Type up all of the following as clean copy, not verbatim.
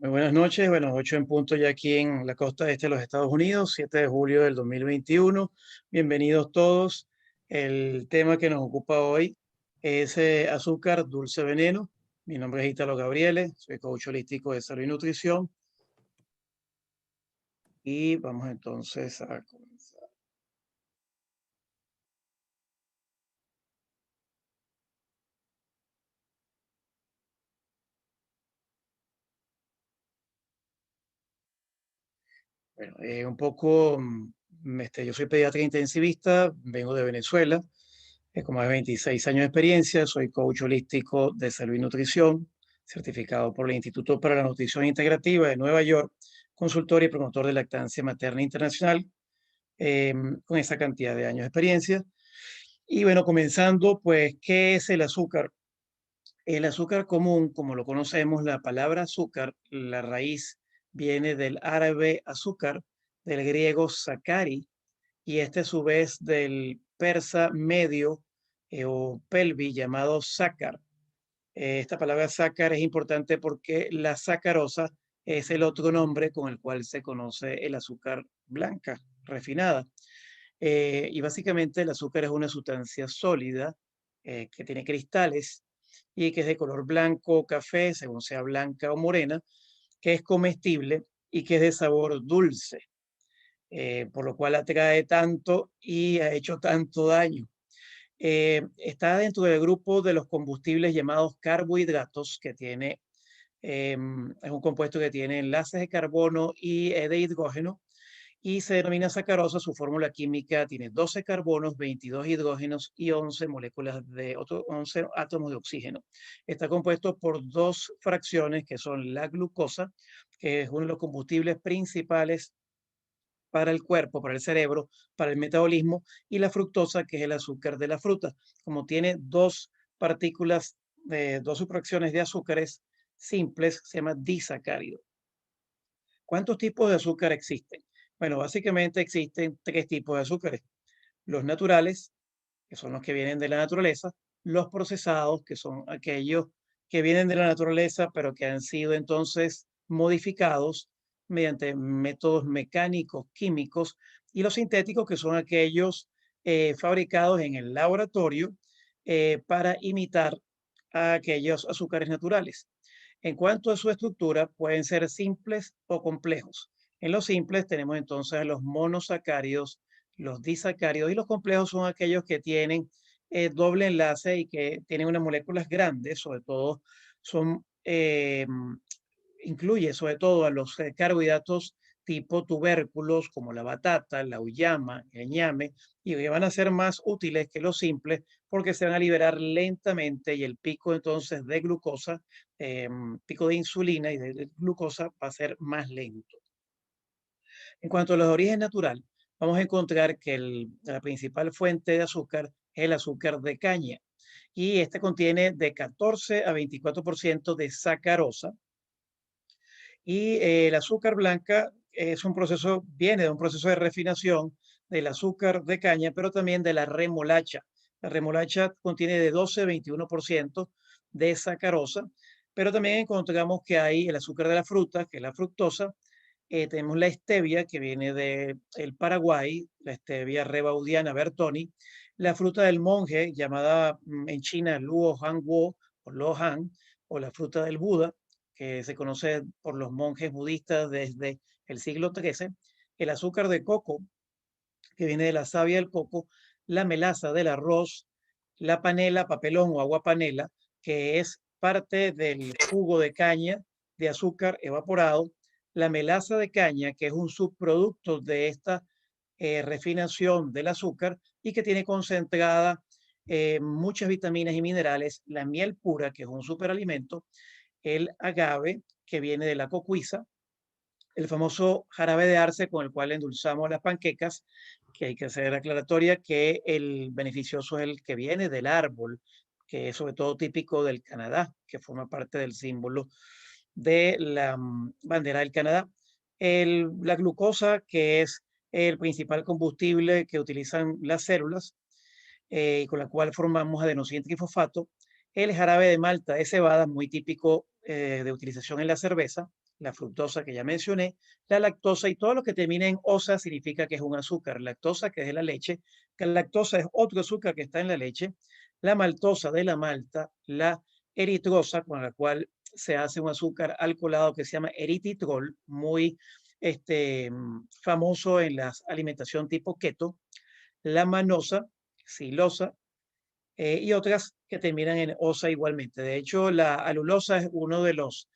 Muy buenas noches, bueno, 8 en punto ya aquí en la costa este de los Estados Unidos, 7 de julio del 2021. Bienvenidos todos. El tema que nos ocupa hoy es azúcar, dulce veneno. Mi nombre es Italo Gabriele, soy coach holístico de salud y nutrición y vamos entonces a comenzar. Bueno, un poco, yo soy pediatra intensivista, vengo de Venezuela, con más de 26 años de experiencia, soy coach holístico de salud y nutrición, certificado por el Instituto para la Nutrición Integrativa de Nueva York, consultor y promotor de lactancia materna internacional, con esa cantidad de años de experiencia. Y bueno, comenzando, pues, ¿qué es el azúcar? El azúcar común, como lo conocemos, la palabra azúcar, la raíz viene del árabe azúcar, del griego sakari, y este a su vez del persa medio o pelvi llamado sácar. Esta palabra sácar es importante porque la sacarosa es el otro nombre con el cual se conoce el azúcar blanca, refinada. Y básicamente el azúcar es una sustancia sólida que tiene cristales y que es de color blanco o café, según sea blanca o morena, que es comestible y que es de sabor dulce, por lo cual atrae tanto y ha hecho tanto daño. Está dentro del grupo de los combustibles llamados carbohidratos, que tiene, es un compuesto que tiene enlaces de carbono y de hidrógeno, y se denomina sacarosa. Su fórmula química tiene 12 carbonos, 22 hidrógenos y 11 moléculas de 11 átomos de oxígeno. Está compuesto por dos fracciones que son la glucosa, que es uno de los combustibles principales para el cuerpo, para el cerebro, para el metabolismo, y la fructosa, que es el azúcar de la fruta. Como tiene dos partículas, dos subfracciones de azúcares simples, se llama disacárido. ¿Cuántos tipos de azúcar existen? Bueno, básicamente existen tres tipos de azúcares. Los naturales, que son los que vienen de la naturaleza; los procesados, que son aquellos que vienen de la naturaleza, pero que han sido entonces modificados mediante métodos mecánicos, químicos; y los sintéticos, que son aquellos fabricados en el laboratorio para imitar a aquellos azúcares naturales. En cuanto a su estructura, pueden ser simples o complejos. En los simples tenemos entonces los monosacáridos, los disacáridos, y los complejos son aquellos que tienen doble enlace y que tienen unas moléculas grandes. Sobre todo son, incluye sobre todo a los carbohidratos tipo tubérculos como la batata, la uyama, el ñame, y que van a ser más útiles que los simples porque se van a liberar lentamente, y el pico entonces de glucosa, pico de insulina y de glucosa, va a ser más lento. En cuanto a los de origen natural, vamos a encontrar que la principal fuente de azúcar es el azúcar de caña, y este contiene de 14 a 24% de sacarosa. Y el azúcar blanca es un proceso, viene de un proceso de refinación del azúcar de caña, pero también de la remolacha. La remolacha contiene de 12 a 21% de sacarosa, pero también encontramos que hay el azúcar de la fruta, que es la fructosa. Tenemos la stevia, que viene del Paraguay, la stevia rebaudiana bertoni; la fruta del monje, llamada en China luo han wo o lo han, o la fruta del Buda, que se conoce por los monjes budistas desde el siglo XIII; el azúcar de coco, que viene de la savia del coco; la melaza del arroz; la panela, papelón o agua panela, que es parte del jugo de caña de azúcar evaporado; la melaza de caña, que es un subproducto de esta refinación del azúcar y que tiene concentrada muchas vitaminas y minerales; la miel pura, que es un superalimento; el agave, que viene de la cocuiza; el famoso jarabe de arce con el cual endulzamos las panquecas, que hay que hacer aclaratoria que el beneficioso es el que viene del árbol, que es sobre todo típico del Canadá, que forma parte del símbolo de la bandera del Canadá. La glucosa, que es el principal combustible que utilizan las células y con la cual formamos adenosín trifosfato; el jarabe de malta de cebada, muy típico de utilización en la cerveza; la fructosa que ya mencioné, la lactosa y todo lo que termina en osa significa que es un azúcar. Lactosa, que es de la leche, que la lactosa es otro azúcar que está en la leche, la maltosa de la malta, la eritrosa, con la cual se hace un azúcar alcoholado que se llama erititrol, muy famoso en la alimentación tipo keto, la manosa, silosa, y otras que terminan en osa igualmente. De hecho, la alulosa es uno de los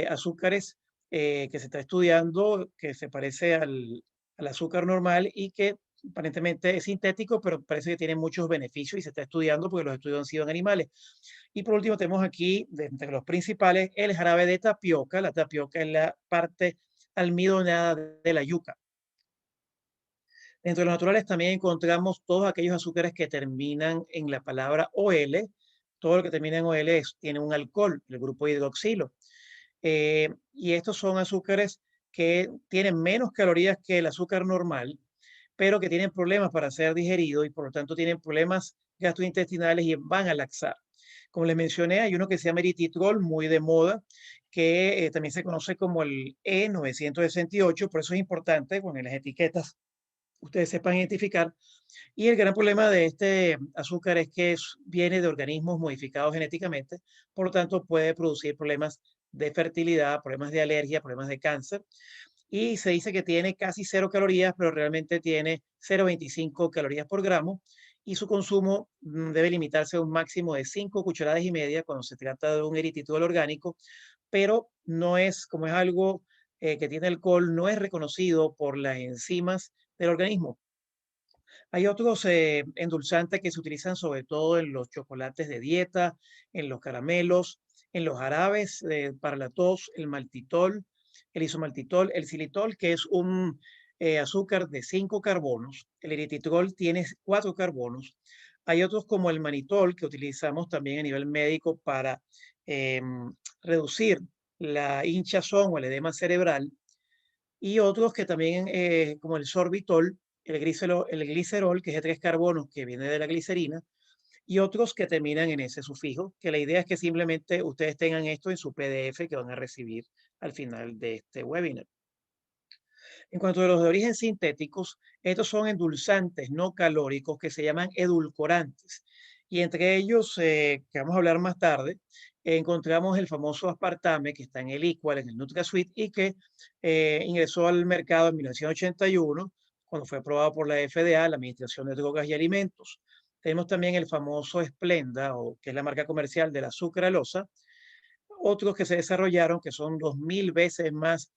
azúcares que se está estudiando, que se parece al azúcar normal y que aparentemente es sintético, pero parece que tiene muchos beneficios y se está estudiando porque los estudios han sido en animales. Y por último tenemos aquí, de entre los principales, el jarabe de tapioca. La tapioca es la parte almidonada de la yuca. Dentro de los naturales también encontramos todos aquellos azúcares que terminan en la palabra OL. Todo lo que termina en OL tiene un alcohol, el grupo hidroxilo. Y estos son azúcares que tienen menos calorías que el azúcar normal, pero que tienen problemas para ser digeridos y por lo tanto tienen problemas gastrointestinales y van a laxar. Como les mencioné, hay uno que se llama eritritol, muy de moda, que también se conoce como el E968, por eso es importante con las etiquetas ustedes sepan identificar. Y el gran problema de este azúcar es que viene de organismos modificados genéticamente, por lo tanto puede producir problemas de fertilidad, problemas de alergia, problemas de cáncer. Y se dice que tiene casi cero calorías, pero realmente tiene 0,25 calorías por gramo. Y su consumo debe limitarse a un máximo de 5 cucharadas y media cuando se trata de un eritritol orgánico, pero no es, como es algo que tiene alcohol, no es reconocido por las enzimas del organismo. Hay otros endulzantes que se utilizan sobre todo en los chocolates de dieta, en los caramelos, en los jarabes para la tos, el maltitol, el isomaltitol, el xilitol, que es un azúcar de 5 carbonos. El eritritol tiene 4 carbonos. Hay otros como el manitol que utilizamos también a nivel médico para reducir la hinchazón o el edema cerebral y otros que también, como el sorbitol, el glicerol, que es de 3 carbonos, que viene de la glicerina, y otros que terminan en ese sufijo, que la idea es que simplemente ustedes tengan esto en su PDF que van a recibir al final de este webinar. En cuanto a los de origen sintéticos, estos son endulzantes no calóricos que se llaman edulcorantes. Y entre ellos, que vamos a hablar más tarde, encontramos el famoso aspartame que está en el Equal, en el NutraSweet, y que ingresó al mercado en 1981, cuando fue aprobado por la FDA, la Administración de Drogas y Alimentos. Tenemos también el famoso Splenda, o, que es la marca comercial de la sucralosa, otros que se desarrollaron que son 2000 veces más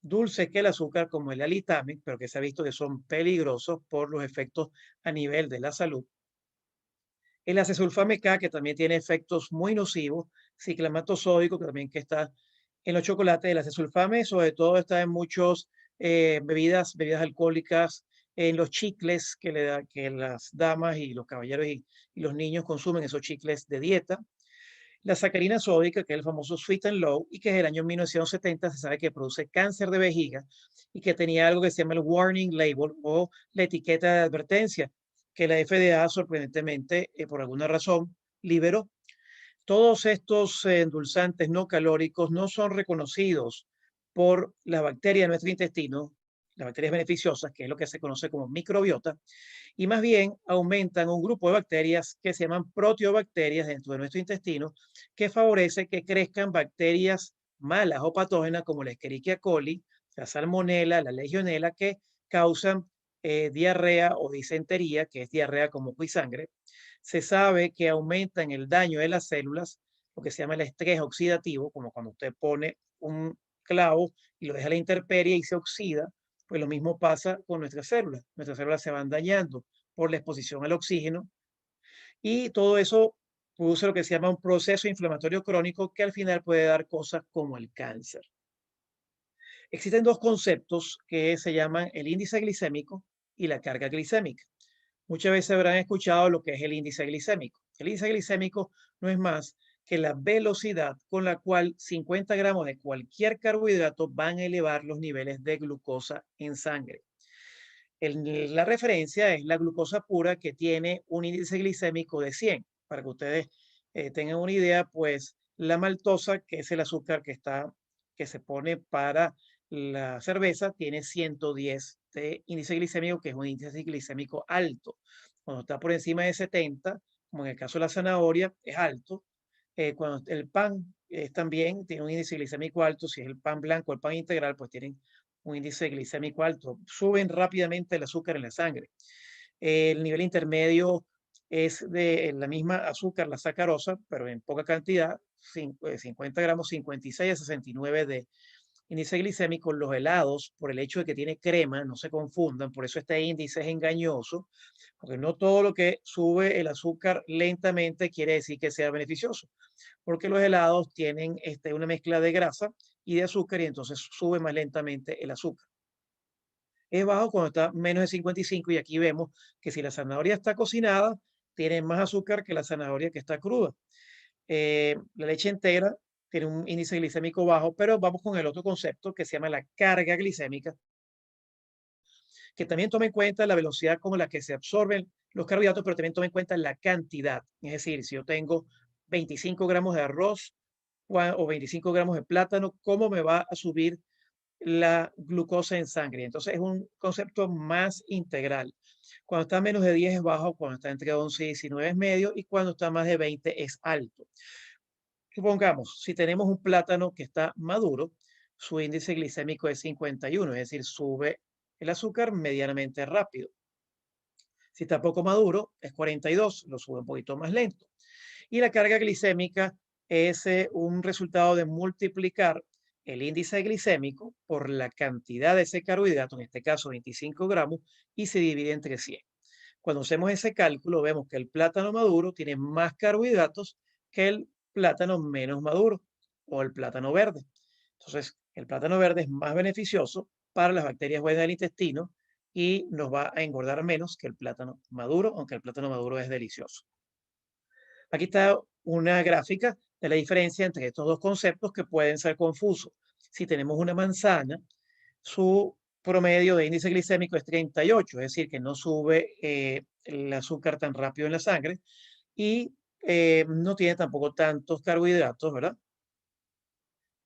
dulces que el azúcar, como el alitame, pero que se ha visto que son peligrosos por los efectos a nivel de la salud. El acesulfame K, que también tiene efectos muy nocivos, ciclamato sódico, que también que está en los chocolates. El acesulfame, sobre todo, está en muchos bebidas alcohólicas, en los chicles que las damas y los caballeros y los niños consumen, esos chicles de dieta. La sacarina sódica, que es el famoso Sweet and Low, y que desde el año 1970 se sabe que produce cáncer de vejiga y que tenía algo que se llama el warning label o la etiqueta de advertencia, que la FDA sorprendentemente, por alguna razón, liberó. Todos estos endulzantes no calóricos no son reconocidos por las bacterias de nuestro intestino, las bacterias beneficiosas, que es lo que se conoce como microbiota, y más bien aumentan un grupo de bacterias que se llaman proteobacterias dentro de nuestro intestino, que favorece que crezcan bacterias malas o patógenas como la Escherichia coli, la Salmonella, la Legionella, que causan diarrea o disentería, que es diarrea con moco y sangre. Se sabe que aumentan el daño de las células, lo que se llama el estrés oxidativo, como cuando usted pone un clavo y lo deja a la intemperie y se oxida, pues lo mismo pasa con nuestras células. Nuestras células se van dañando por la exposición al oxígeno y todo eso produce lo que se llama un proceso inflamatorio crónico que al final puede dar cosas como el cáncer. Existen dos conceptos que se llaman el índice glicémico y la carga glicémica. Muchas veces habrán escuchado lo que es el índice glicémico. El índice glicémico no es más que la velocidad con la cual 50 gramos de cualquier carbohidrato van a elevar los niveles de glucosa en sangre. La referencia es la glucosa pura que tiene un índice glicémico de 100. Para que ustedes tengan una idea, pues la maltosa, que es el azúcar que se pone para la cerveza tiene 110 de índice glicémico, que es un índice glicémico alto. Cuando está por encima de 70, como en el caso de la zanahoria, es alto. Cuando el pan también tiene un índice glicémico alto, si es el pan blanco o el pan integral, pues tienen un índice glicémico alto. Suben rápidamente el azúcar en la sangre. El nivel intermedio es de la misma azúcar, la sacarosa, pero en poca cantidad, 50 gramos, 56 a 69 de índice glicémico. Los helados, por el hecho de que tiene crema, no se confundan, por eso este índice es engañoso, porque no todo lo que sube el azúcar lentamente quiere decir que sea beneficioso, porque los helados tienen una mezcla de grasa y de azúcar y entonces sube más lentamente el azúcar. Es bajo cuando está menos de 55 y aquí vemos que si la zanahoria está cocinada, tiene más azúcar que la zanahoria que está cruda. La leche entera tiene un índice glicémico bajo, pero vamos con el otro concepto que se llama la carga glicémica, que también toma en cuenta la velocidad con la que se absorben los carbohidratos, pero también toma en cuenta la cantidad. Es decir, si yo tengo 25 gramos de arroz o 25 gramos de plátano, ¿cómo me va a subir la glucosa en sangre? Entonces es un concepto más integral. Cuando está menos de 10 es bajo, cuando está entre 11 y 19 es medio y cuando está más de 20 es alto. Supongamos, si tenemos un plátano que está maduro, su índice glicémico es 51, es decir, sube el azúcar medianamente rápido. Si está poco maduro, es 42, lo sube un poquito más lento. Y la carga glicémica es un resultado de multiplicar el índice glicémico por la cantidad de ese carbohidrato, en este caso 25 gramos, y se divide entre 100. Cuando hacemos ese cálculo, vemos que el plátano maduro tiene más carbohidratos que el plátano menos maduro o el plátano verde. Entonces, el plátano verde es más beneficioso para las bacterias buenas del intestino y nos va a engordar menos que el plátano maduro, aunque el plátano maduro es delicioso. Aquí está una gráfica de la diferencia entre estos dos conceptos que pueden ser confusos. Si tenemos una manzana, su promedio de índice glicémico es 38, es decir, que no sube el azúcar tan rápido en la sangre y no tiene tampoco tantos carbohidratos, ¿verdad?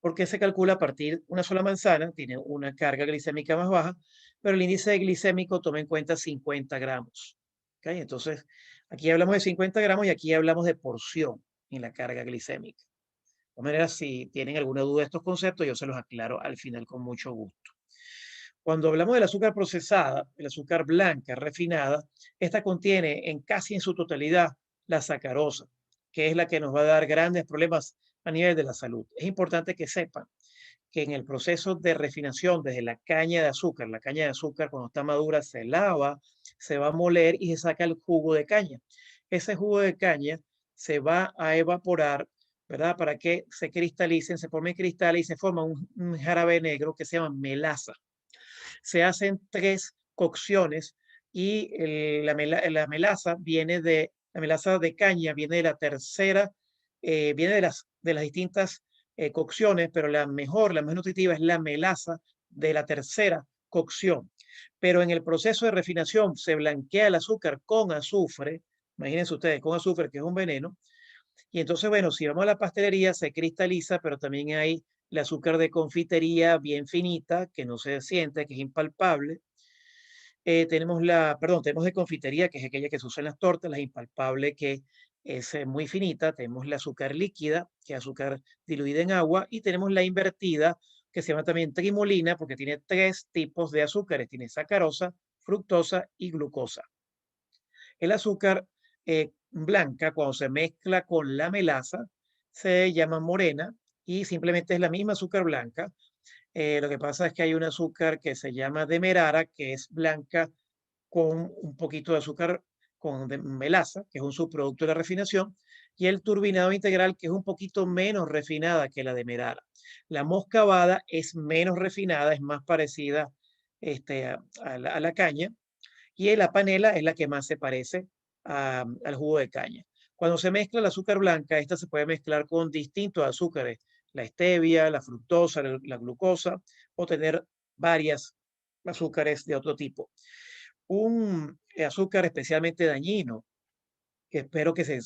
Porque se calcula a partir de una sola manzana, tiene una carga glicémica más baja, pero el índice glicémico toma en cuenta 50 gramos. ¿Ok? Entonces, aquí hablamos de 50 gramos y aquí hablamos de porción en la carga glicémica. De todas maneras, si tienen alguna duda de estos conceptos, yo se los aclaro al final con mucho gusto. Cuando hablamos del azúcar procesada, el azúcar blanca refinada, esta contiene en su totalidad la sacarosa, que es la que nos va a dar grandes problemas a nivel de la salud. Es importante que sepan que en el proceso de refinación desde la caña de azúcar cuando está madura se lava, se va a moler y se saca el jugo de caña. Ese jugo de caña se va a evaporar, ¿verdad? Para que se cristalicen, se formen cristales y se forma un jarabe negro que se llama melaza. Se hacen tres cocciones y la melaza de caña viene de la tercera, viene de las distintas cocciones, pero la más nutritiva es la melaza de la tercera cocción. Pero en el proceso de refinación se blanquea el azúcar con azufre, imagínense ustedes, con azufre, que es un veneno, y entonces, bueno, si vamos a la pastelería, se cristaliza, pero también hay el azúcar de confitería bien finita, que no se siente, que es impalpable. Tenemos de confitería, que es aquella que se usa en las tortas, la impalpable, que es muy finita. Tenemos la azúcar líquida, que es azúcar diluida en agua. Y tenemos la invertida, que se llama también trimolina, porque tiene tres tipos de azúcares. Tiene sacarosa, fructosa y glucosa. El azúcar blanca, cuando se mezcla con la melaza, se llama morena y simplemente es la misma azúcar blanca. Lo que pasa es que hay un azúcar que se llama demerara, que es blanca con un poquito de azúcar con melaza, que es un subproducto de la refinación, y el turbinado integral, que es un poquito menos refinada que la demerara. La moscabada es menos refinada, es más parecida a la caña, y la panela es la que más se parece al jugo de caña. Cuando se mezcla el azúcar blanca, esta se puede mezclar con distintos azúcares, la stevia, la fructosa, la glucosa, o tener varias azúcares de otro tipo. Un azúcar especialmente dañino que espero que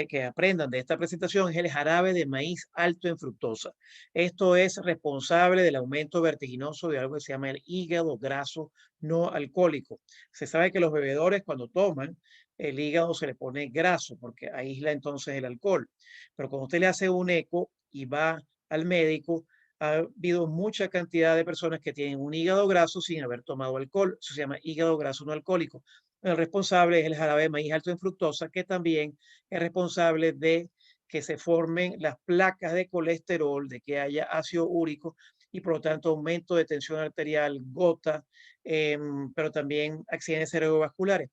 que aprendan de esta presentación es el jarabe de maíz alto en fructosa. Esto es responsable del aumento vertiginoso de algo que se llama el hígado graso no alcohólico. Se sabe que los bebedores cuando toman, el hígado se le pone graso porque aísla entonces el alcohol. Pero cuando usted le hace un eco y va al médico, ha habido mucha cantidad de personas que tienen un hígado graso sin haber tomado alcohol. Eso se llama hígado graso no alcohólico. El responsable es el jarabe de maíz alto en fructosa, que también es responsable de que se formen las placas de colesterol, de que haya ácido úrico y por lo tanto aumento de tensión arterial, gota, pero también accidentes cerebrovasculares.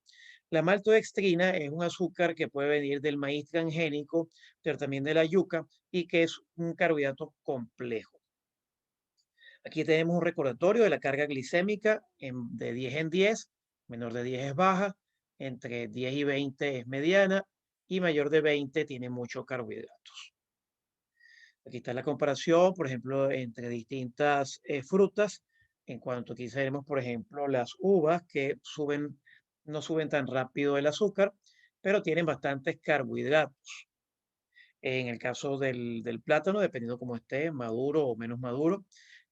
La maltodextrina es un azúcar que puede venir del maíz transgénico, pero también de la yuca y que es un carbohidrato complejo. Aquí tenemos un recordatorio de la carga glicémica de 10 en 10, menor de 10 es baja, entre 10 y 20 es mediana y mayor de 20 tiene mucho carbohidratos. Aquí está la comparación, por ejemplo, entre distintas frutas. En cuanto aquí tenemos, por ejemplo, las uvas que suben, no suben tan rápido el azúcar, pero tienen bastantes carbohidratos. En el caso del plátano, dependiendo cómo esté, maduro o menos maduro,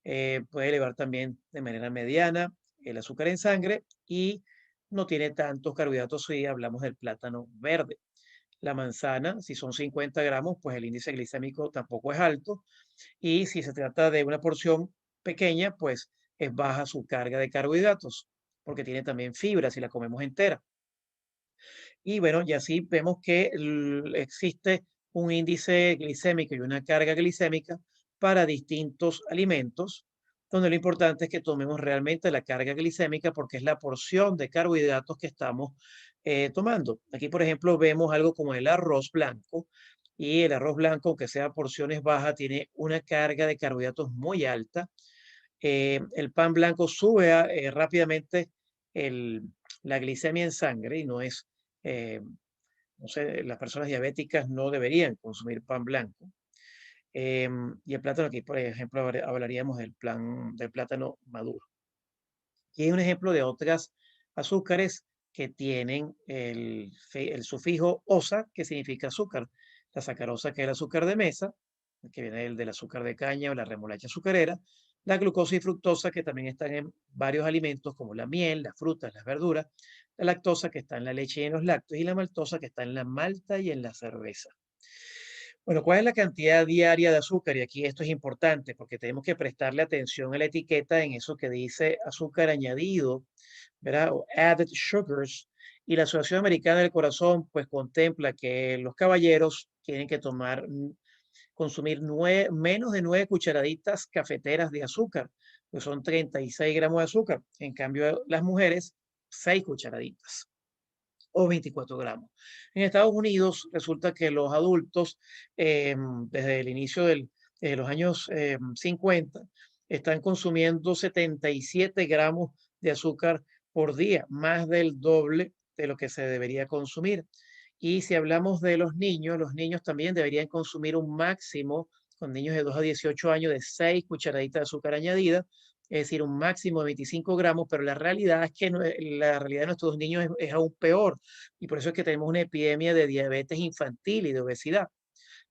puede elevar también de manera mediana el azúcar en sangre y no tiene tantos carbohidratos si hablamos del plátano verde. La manzana, si son 50 gramos, pues el índice glicémico tampoco es alto. Y si se trata de una porción pequeña, pues es baja su carga de carbohidratos, porque tiene también fibra si la comemos entera. Y bueno, y así vemos que existe un índice glicémico y una carga glicémica para distintos alimentos, donde lo importante es que tomemos realmente la carga glicémica porque es la porción de carbohidratos que estamos tomando. Aquí, por ejemplo, vemos algo como el arroz blanco y el arroz blanco, aunque sea porciones bajas, tiene una carga de carbohidratos muy alta. El pan blanco sube rápidamente el- la glicemia en sangre y no es eh, no sé, las personas diabéticas no deberían consumir pan blanco. Y el plátano, aquí por ejemplo hablaríamos del plátano maduro. Y hay un ejemplo de otras azúcares que tienen el sufijo osa, que significa azúcar. La sacarosa, que es el azúcar de mesa, que viene del azúcar de caña o la remolacha azucarera. La glucosa y fructosa, que también están en varios alimentos como la miel, las frutas, las verduras. La lactosa, que está en la leche y en los lácteos. Y la maltosa, que está en la malta y en la cerveza. Bueno, ¿cuál es la cantidad diaria de azúcar? Y aquí esto es importante porque tenemos que prestarle atención a la etiqueta en eso que dice azúcar añadido, ¿verdad? O added sugars. Y la Asociación Americana del Corazón, pues contempla que los caballeros tienen que consumir menos de 9 cucharaditas cafeteras de azúcar, que son 36 gramos de azúcar. En cambio, las mujeres, 6 cucharaditas o 24 gramos. En Estados Unidos resulta que los adultos, desde el inicio de los años 50, están consumiendo 77 gramos de azúcar por día, más del doble de lo que se debería consumir. Y si hablamos de los niños también deberían consumir un máximo, con niños de 2 a 18 años, de 6 cucharaditas de azúcar añadida, es decir, un máximo de 25 gramos, pero la realidad es que la realidad de nuestros niños es aún peor y por eso es que tenemos una epidemia de diabetes infantil y de obesidad,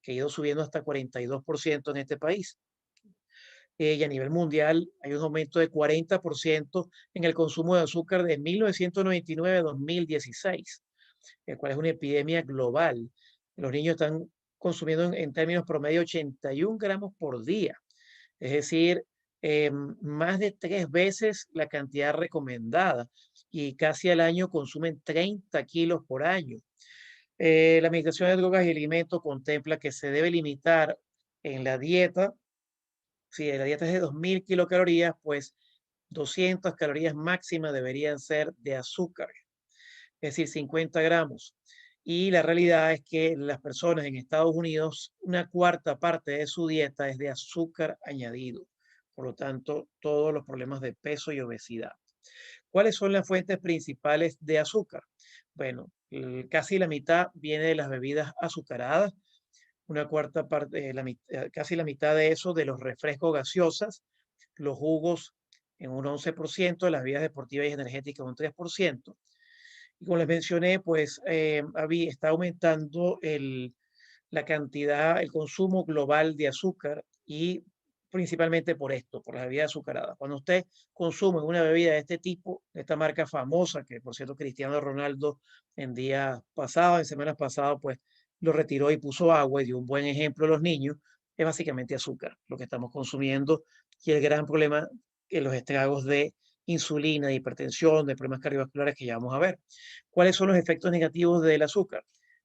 que ha ido subiendo hasta 42% en este país. Y a nivel mundial hay un aumento de 40% en el consumo de azúcar de 1999 a 2016, el cual es una epidemia global. Los niños están consumiendo en términos promedio 81 gramos por día, es decir, más de 3 veces la cantidad recomendada y casi al año consumen 30 kilos por año. La Administración de Drogas y Alimentos contempla que se debe limitar en la dieta, si la dieta es de 2000 kilocalorías, pues 200 calorías máximas deberían ser de azúcar, es decir, 50 gramos. Y la realidad es que las personas en Estados Unidos, una cuarta parte de su dieta es de azúcar añadido. Por lo tanto, todos los problemas de peso y obesidad. ¿Cuáles son las fuentes principales de azúcar? Bueno, casi la mitad viene de las bebidas azucaradas, una cuarta parte, casi la mitad de eso de los refrescos gaseosas, los jugos en un 11%, las bebidas deportivas y energéticas un 3%. Y como les mencioné, pues está aumentando la cantidad, el consumo global de azúcar y principalmente por esto, por las bebidas azucaradas. Cuando usted consume una bebida de este tipo, de esta marca famosa, que por cierto Cristiano Ronaldo en días pasados, en semanas pasadas, pues lo retiró y puso agua y dio un buen ejemplo a los niños, es básicamente azúcar, lo que estamos consumiendo y el gran problema que los estragos de insulina, de hipertensión, de problemas cardiovasculares que ya vamos a ver. ¿Cuáles son los efectos negativos del azúcar?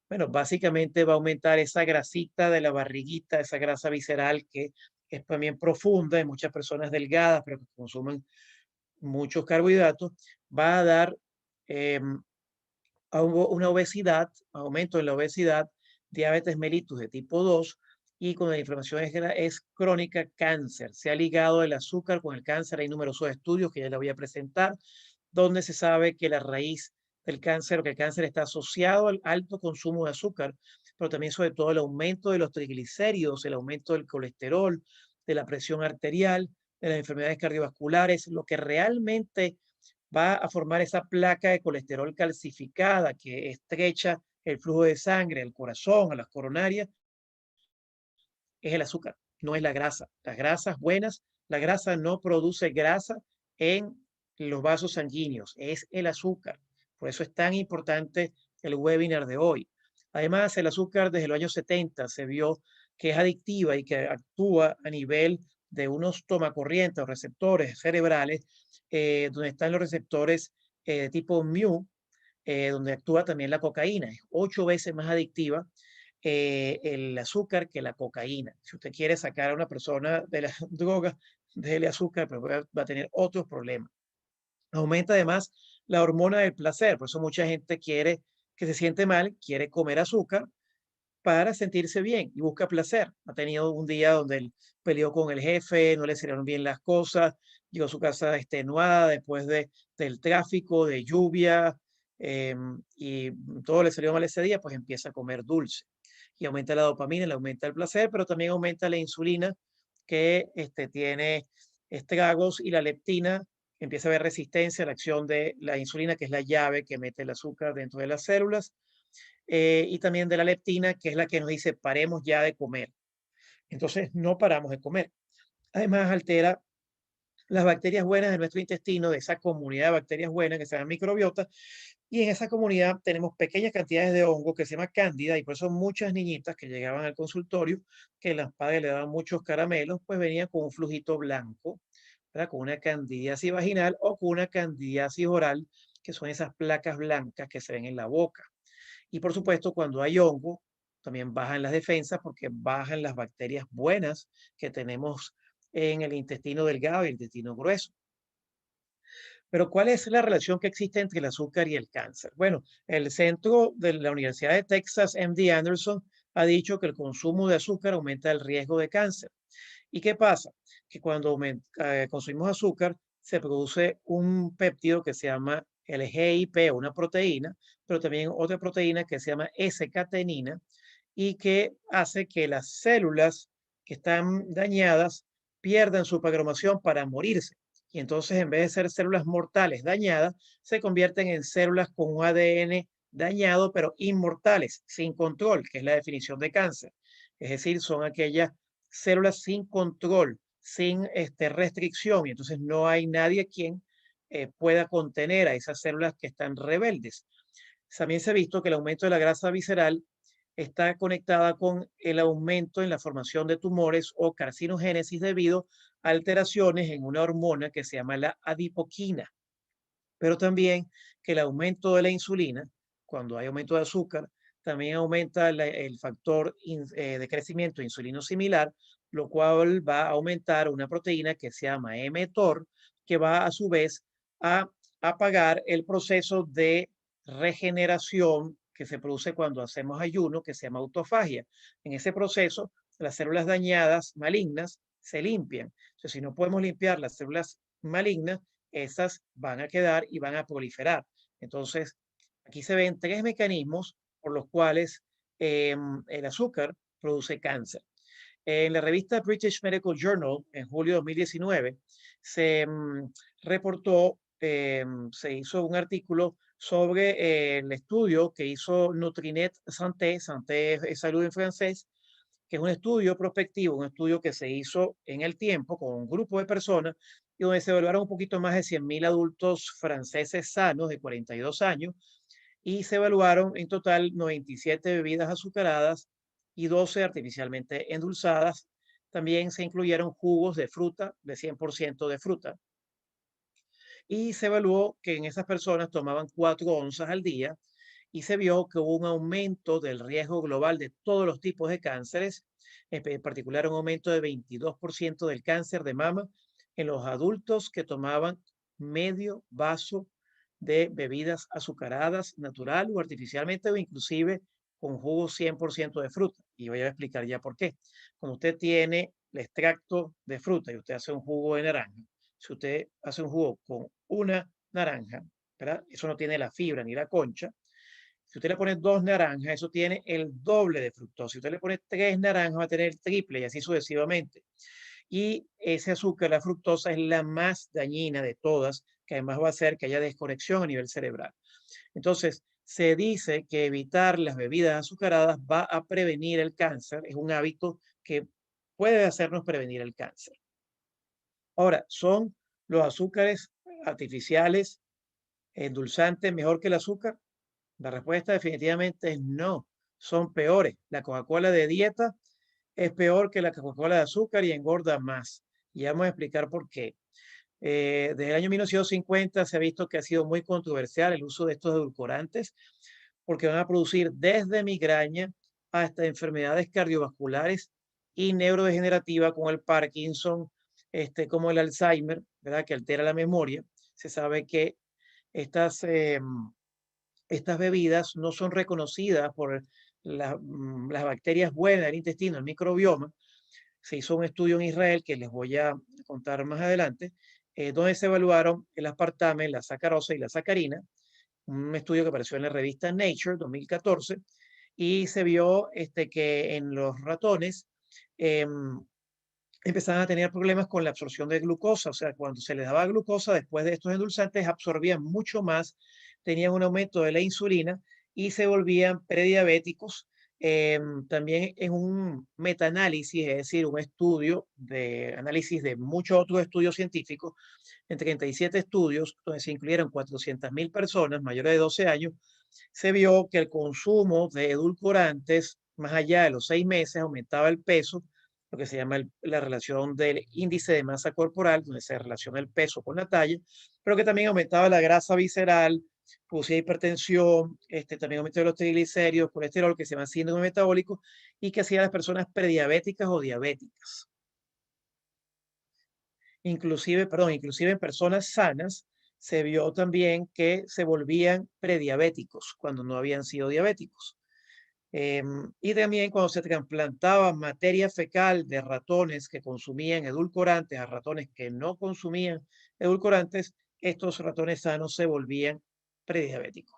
Bueno, básicamente va a aumentar esa grasita de la barriguita, esa grasa visceral que es también profunda en muchas personas delgadas, pero que consumen muchos carbohidratos, va a dar em, una obesidad, aumento en la obesidad, diabetes mellitus de tipo 2 y con la inflamación es crónica, cáncer. Se ha ligado el azúcar con el cáncer. Hay numerosos estudios que ya les voy a presentar, donde se sabe que la raíz del cáncer o que el cáncer está asociado al alto consumo de azúcar, pero también sobre todo el aumento de los triglicéridos, el aumento del colesterol, de la presión arterial, de las enfermedades cardiovasculares, lo que realmente va a formar esa placa de colesterol calcificada que estrecha el flujo de sangre al corazón, a las coronarias, es el azúcar, no es la grasa. Las grasas buenas, la grasa no produce grasa en los vasos sanguíneos, es el azúcar. Por eso es tan importante el webinar de hoy. Además, el azúcar desde los años 70 se vio que es adictiva y que actúa a nivel de unos tomacorrientes o receptores cerebrales, donde están los receptores de tipo mu, donde actúa también la cocaína. Es 8 veces más adictiva el azúcar que la cocaína. Si usted quiere sacar a una persona de la droga, déle azúcar, pero va a tener otros problemas. Aumenta además la hormona del placer, por eso mucha gente quiere, que se siente mal, quiere comer azúcar para sentirse bien y busca placer. Ha tenido un día donde él peleó con el jefe, no le salieron bien las cosas, llegó a su casa extenuada después del tráfico, de lluvia, y todo le salió mal ese día, pues empieza a comer dulce. Y aumenta la dopamina, le aumenta el placer, pero también aumenta la insulina que tiene estragos y la leptina, empieza a haber resistencia a la acción de la insulina, que es la llave que mete el azúcar dentro de las células y también de la leptina, que es la que nos dice paremos ya de comer. Entonces no paramos de comer. Además altera las bacterias buenas de nuestro intestino, de esa comunidad de bacterias buenas que se llama microbiota, y en esa comunidad tenemos pequeñas cantidades de hongo que se llama cándida, y por eso muchas niñitas que llegaban al consultorio, que las padres le daban muchos caramelos, pues venían con un flujito blanco, ¿verdad? Con una candidiasis vaginal o con una candidiasis oral, que son esas placas blancas que se ven en la boca. Y por supuesto, cuando hay hongo, también bajan las defensas porque bajan las bacterias buenas que tenemos en el intestino delgado y el intestino grueso. Pero ¿cuál es la relación que existe entre el azúcar y el cáncer? Bueno, el centro de la Universidad de Texas, MD Anderson, ha dicho que el consumo de azúcar aumenta el riesgo de cáncer. ¿Y qué pasa? Que cuando consumimos azúcar, se produce un péptido que se llama el GIP, una proteína, pero también otra proteína que se llama S-catenina y que hace que las células que están dañadas pierdan su programación para morirse. Y entonces, en vez de ser células mortales dañadas, se convierten en células con un ADN dañado, pero inmortales, sin control, que es la definición de cáncer. Es decir, son aquellas células sin control, sin restricción, y entonces no hay nadie quien pueda contener a esas células que están rebeldes. También se ha visto que el aumento de la grasa visceral está conectada con el aumento en la formación de tumores o carcinogénesis debido a alteraciones en una hormona que se llama la adipoquina, pero también que el aumento de la insulina, cuando hay aumento de azúcar, también aumenta el factor de crecimiento insulino similar, lo cual va a aumentar una proteína que se llama mTOR, que va a su vez a apagar el proceso de regeneración que se produce cuando hacemos ayuno, que se llama autofagia. En ese proceso, las células dañadas, malignas, se limpian. Entonces, si no podemos limpiar las células malignas, esas van a quedar y van a proliferar. Entonces, aquí se ven tres mecanismos por los cuales el azúcar produce cáncer. En la revista British Medical Journal, en julio de 2019, se reportó, se hizo un artículo sobre el estudio que hizo Nutrinet Santé, Santé es salud en francés, que es un estudio prospectivo, un estudio que se hizo en el tiempo con un grupo de personas y donde se evaluaron un poquito más de 100.000 adultos franceses sanos de 42 años y se evaluaron en total 97 bebidas azucaradas y 12 artificialmente endulzadas. También se incluyeron jugos de fruta, de 100% de fruta, y se evaluó que en esas personas tomaban 4 onzas al día y se vio que hubo un aumento del riesgo global de todos los tipos de cánceres, en particular un aumento de 22% del cáncer de mama en los adultos que tomaban medio vaso de bebidas azucaradas, natural o artificialmente, o inclusive con jugo 100% de fruta. Y voy a explicar ya por qué. Cuando usted tiene el extracto de fruta y usted hace un jugo de naranja, si usted hace un jugo con una naranja, ¿verdad? Eso no tiene la fibra ni la concha. Si usted le pone 2 naranjas, eso tiene el doble de fructosa. Si usted le pone 3 naranjas, va a tener el triple y así sucesivamente. Y ese azúcar, la fructosa, es la más dañina de todas, que además va a hacer que haya desconexión a nivel cerebral. Entonces, se dice que evitar las bebidas azucaradas va a prevenir el cáncer. Es un hábito que puede hacernos prevenir el cáncer. Ahora, ¿son los azúcares artificiales endulzantes mejor que el azúcar? La respuesta definitivamente es no, son peores. La Coca-Cola de dieta es peor que la Coca-Cola de azúcar y engorda más. Y vamos a explicar por qué. Desde el año 1950 se ha visto que ha sido muy controversial el uso de estos edulcorantes porque van a producir desde migraña hasta enfermedades cardiovasculares y neurodegenerativas como el Parkinson, como el Alzheimer, ¿verdad? Que altera la memoria. Se sabe que estas, estas bebidas no son reconocidas por las bacterias buenas del intestino, el microbioma. Se hizo un estudio en Israel que les voy a contar más adelante, donde se evaluaron el aspartame, la sacarosa y la sacarina, un estudio que apareció en la revista Nature 2014, y se vio que en los ratones em, empezaban a tener problemas con la absorción de glucosa, o sea, cuando se les daba glucosa después de estos endulzantes, absorbían mucho más, tenían un aumento de la insulina y se volvían prediabéticos. También en un metaanálisis, es decir, un estudio de análisis de muchos otros estudios científicos, en 37 estudios, donde se incluyeron 400.000 personas mayores de 12 años, se vio que el consumo de edulcorantes, más allá de los 6 meses, aumentaba el peso, lo que se llama la relación del índice de masa corporal, donde se relaciona el peso con la talla, pero que también aumentaba la grasa visceral, producía hipertensión, también aumentaba los triglicéridos, colesterol, que se llama síndrome metabólico, y que hacía a las personas prediabéticas o diabéticas. Inclusive, perdón, inclusive en personas sanas se vio también que se volvían prediabéticos cuando no habían sido diabéticos. Y también cuando se trasplantaba materia fecal de ratones que consumían edulcorantes a ratones que no consumían edulcorantes, estos ratones sanos se volvían prediabéticos.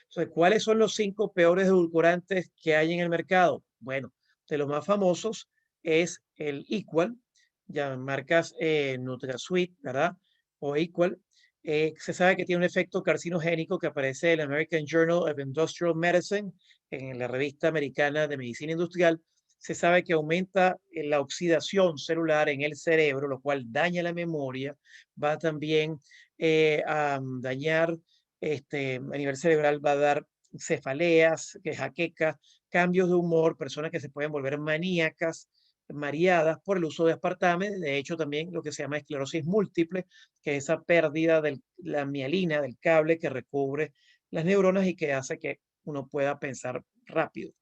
Entonces, ¿cuáles son los 5 peores edulcorantes que hay en el mercado? Bueno, de los más famosos es el Equal, ya marcas NutraSweet, ¿verdad? O Equal. Se sabe que tiene un efecto carcinogénico que aparece en el American Journal of Industrial Medicine, en la revista americana de medicina industrial. Se sabe que aumenta la oxidación celular en el cerebro, lo cual daña la memoria, va también a dañar a nivel cerebral, va a dar cefaleas, que jaquecas, cambios de humor, personas que se pueden volver maníacas, mareadas por el uso de aspartame. De hecho, también lo que se llama esclerosis múltiple, que es esa pérdida de la mielina, del cable que recubre las neuronas y que hace que uno pueda pensar rápido.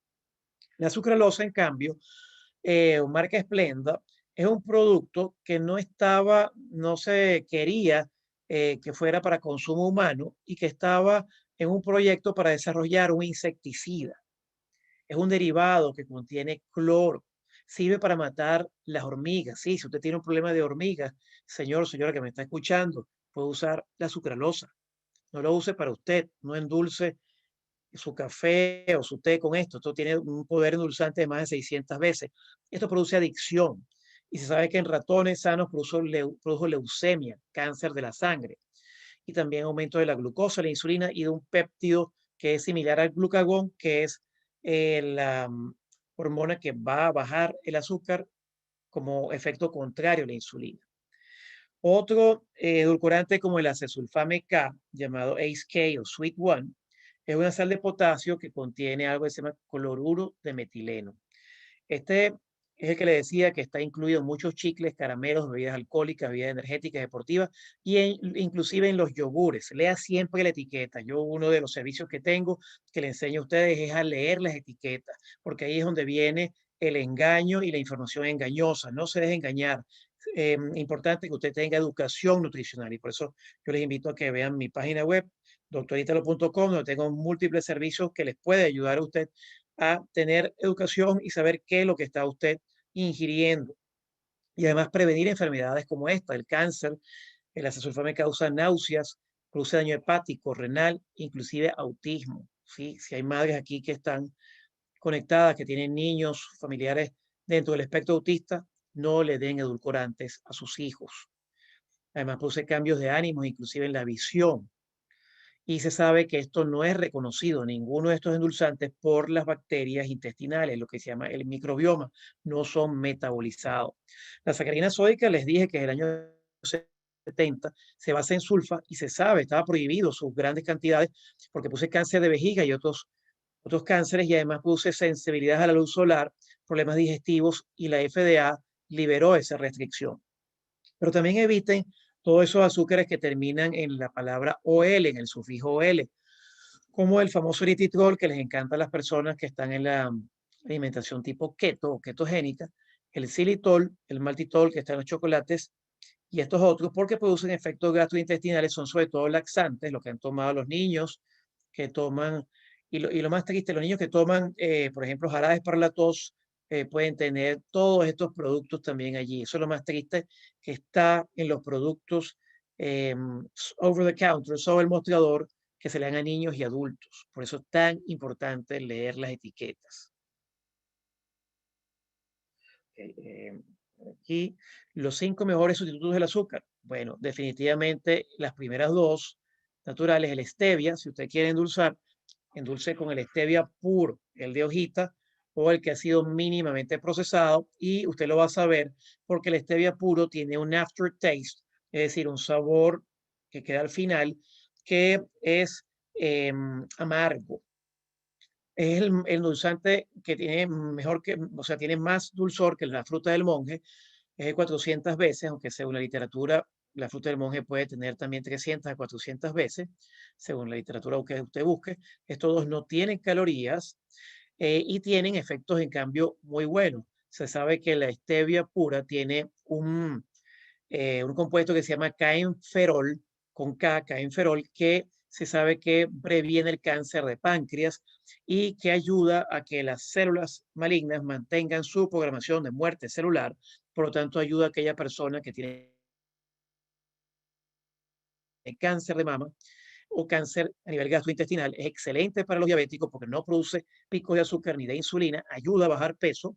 La sucralosa, en cambio, marca Splenda, es un producto que no se quería que fuera para consumo humano y que estaba en un proyecto para desarrollar un insecticida. Es un derivado que contiene cloro. Sirve para matar las hormigas. Sí, si usted tiene un problema de hormigas, señor o señora que me está escuchando, puede usar la sucralosa. No lo use para usted, no endulce su café o su té con esto. Esto tiene un poder endulzante de más de 600 veces. Esto produce adicción y se sabe que en ratones sanos produjo leucemia, cáncer de la sangre. y también aumento de la glucosa, la insulina y de un péptido que es similar al glucagón, que es la hormona que va a bajar el azúcar como efecto contrario a la insulina. Otro edulcorante como el acesulfame K, llamado ACE-K o Sweet One, es una sal de potasio que contiene algo que se llama cloruro de metileno. Este es el que le decía que está incluido en muchos chicles, caramelos, bebidas alcohólicas, bebidas energéticas, deportivas y inclusive en los yogures. Lea siempre la etiqueta. Yo uno de los servicios que tengo que le enseño a ustedes es a leer las etiquetas, porque ahí es donde viene el engaño y la información engañosa. No se deje engañar. Importante que usted tenga educación nutricional y por eso yo les invito a que vean mi página web, doctoritalo.com, donde tengo múltiples servicios que les puede ayudar a usted a tener educación y saber qué es lo que está usted ingiriendo. Y además prevenir enfermedades como esta, el cáncer, el acesulfame causa náuseas, produce daño hepático, renal, inclusive autismo. ¿Sí? Si hay madres aquí que están conectadas, que tienen niños, familiares dentro del espectro autista, no le den edulcorantes a sus hijos. Además produce cambios de ánimo, inclusive en la visión. Y se sabe que esto no es reconocido, ninguno de estos endulzantes, por las bacterias intestinales, lo que se llama el microbioma, no son metabolizados. La sacarina sódica, les dije que en el año 70 se basa en sulfa y se sabe, estaba prohibido sus grandes cantidades porque produce cáncer de vejiga y otros cánceres y además produce sensibilidad a la luz solar, problemas digestivos y la FDA liberó esa restricción. Pero también eviten todos esos azúcares que terminan en la palabra OL, en el sufijo OL, como el famoso eritritol que les encanta a las personas que están en la alimentación tipo keto o ketogénica, el xilitol, el maltitol que está en los chocolates y estos otros porque producen efectos gastrointestinales, son sobre todo laxantes, lo que han tomado los niños que toman, y lo más triste, los niños que toman, por ejemplo, jarabes para la tos, pueden tener todos estos productos también allí. Eso es lo más triste que está en los productos over the counter, sobre el mostrador, que se le dan a niños y adultos. Por eso es tan importante leer las etiquetas. Eh, Aquí, los 5 mejores sustitutos del azúcar. Bueno, definitivamente las primeras dos naturales, el stevia, si usted quiere endulzar, endulce con el stevia puro, el de hojita o el que ha sido mínimamente procesado y usted lo va a saber porque el stevia puro tiene un aftertaste, es decir, un sabor que queda al final que es amargo. Es el endulzante que tiene mejor que, o sea, tiene más dulzor que la fruta del monje, es de 400 veces, aunque según la literatura, la fruta del monje puede tener también 300 a 400 veces, según la literatura que usted busque. Estos dos no tienen calorías y tienen efectos, en cambio, muy buenos. Se sabe que la stevia pura tiene un compuesto que se llama caenferol, con K, caenferol, que se sabe que previene el cáncer de páncreas y que ayuda a que las células malignas mantengan su programación de muerte celular. Por lo tanto, ayuda a aquella persona que tiene cáncer de mama o cáncer a nivel gastrointestinal. Es excelente para los diabéticos porque no produce picos de azúcar ni de insulina, ayuda a bajar peso,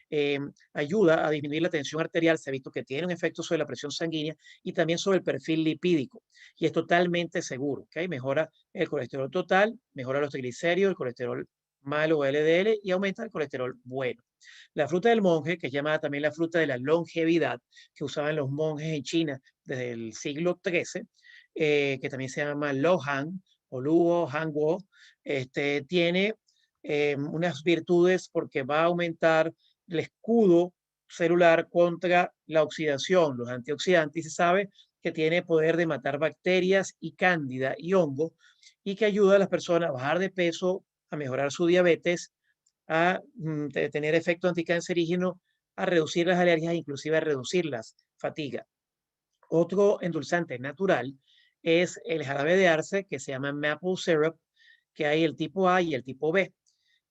eh, ayuda a disminuir la tensión arterial, se ha visto que tiene un efecto sobre la presión sanguínea y también sobre el perfil lipídico. Y es totalmente seguro, ¿ok? Mejora el colesterol total, mejora los triglicéridos, el colesterol malo o LDL y aumenta el colesterol bueno. La fruta del monje, que es llamada también la fruta de la longevidad, que usaban los monjes en China desde el siglo XIII, que también se llama Lohan o Luo, Hanguo, tiene unas virtudes porque va a aumentar el escudo celular contra la oxidación, los antioxidantes, y se sabe que tiene poder de matar bacterias y cándida y hongo y que ayuda a las personas a bajar de peso, a mejorar su diabetes, a tener efecto anticancerígeno, a reducir las alergias, inclusive a reducir las fatigas. Otro endulzante natural es el jarabe de arce que se llama maple syrup, que hay el tipo A y el tipo B.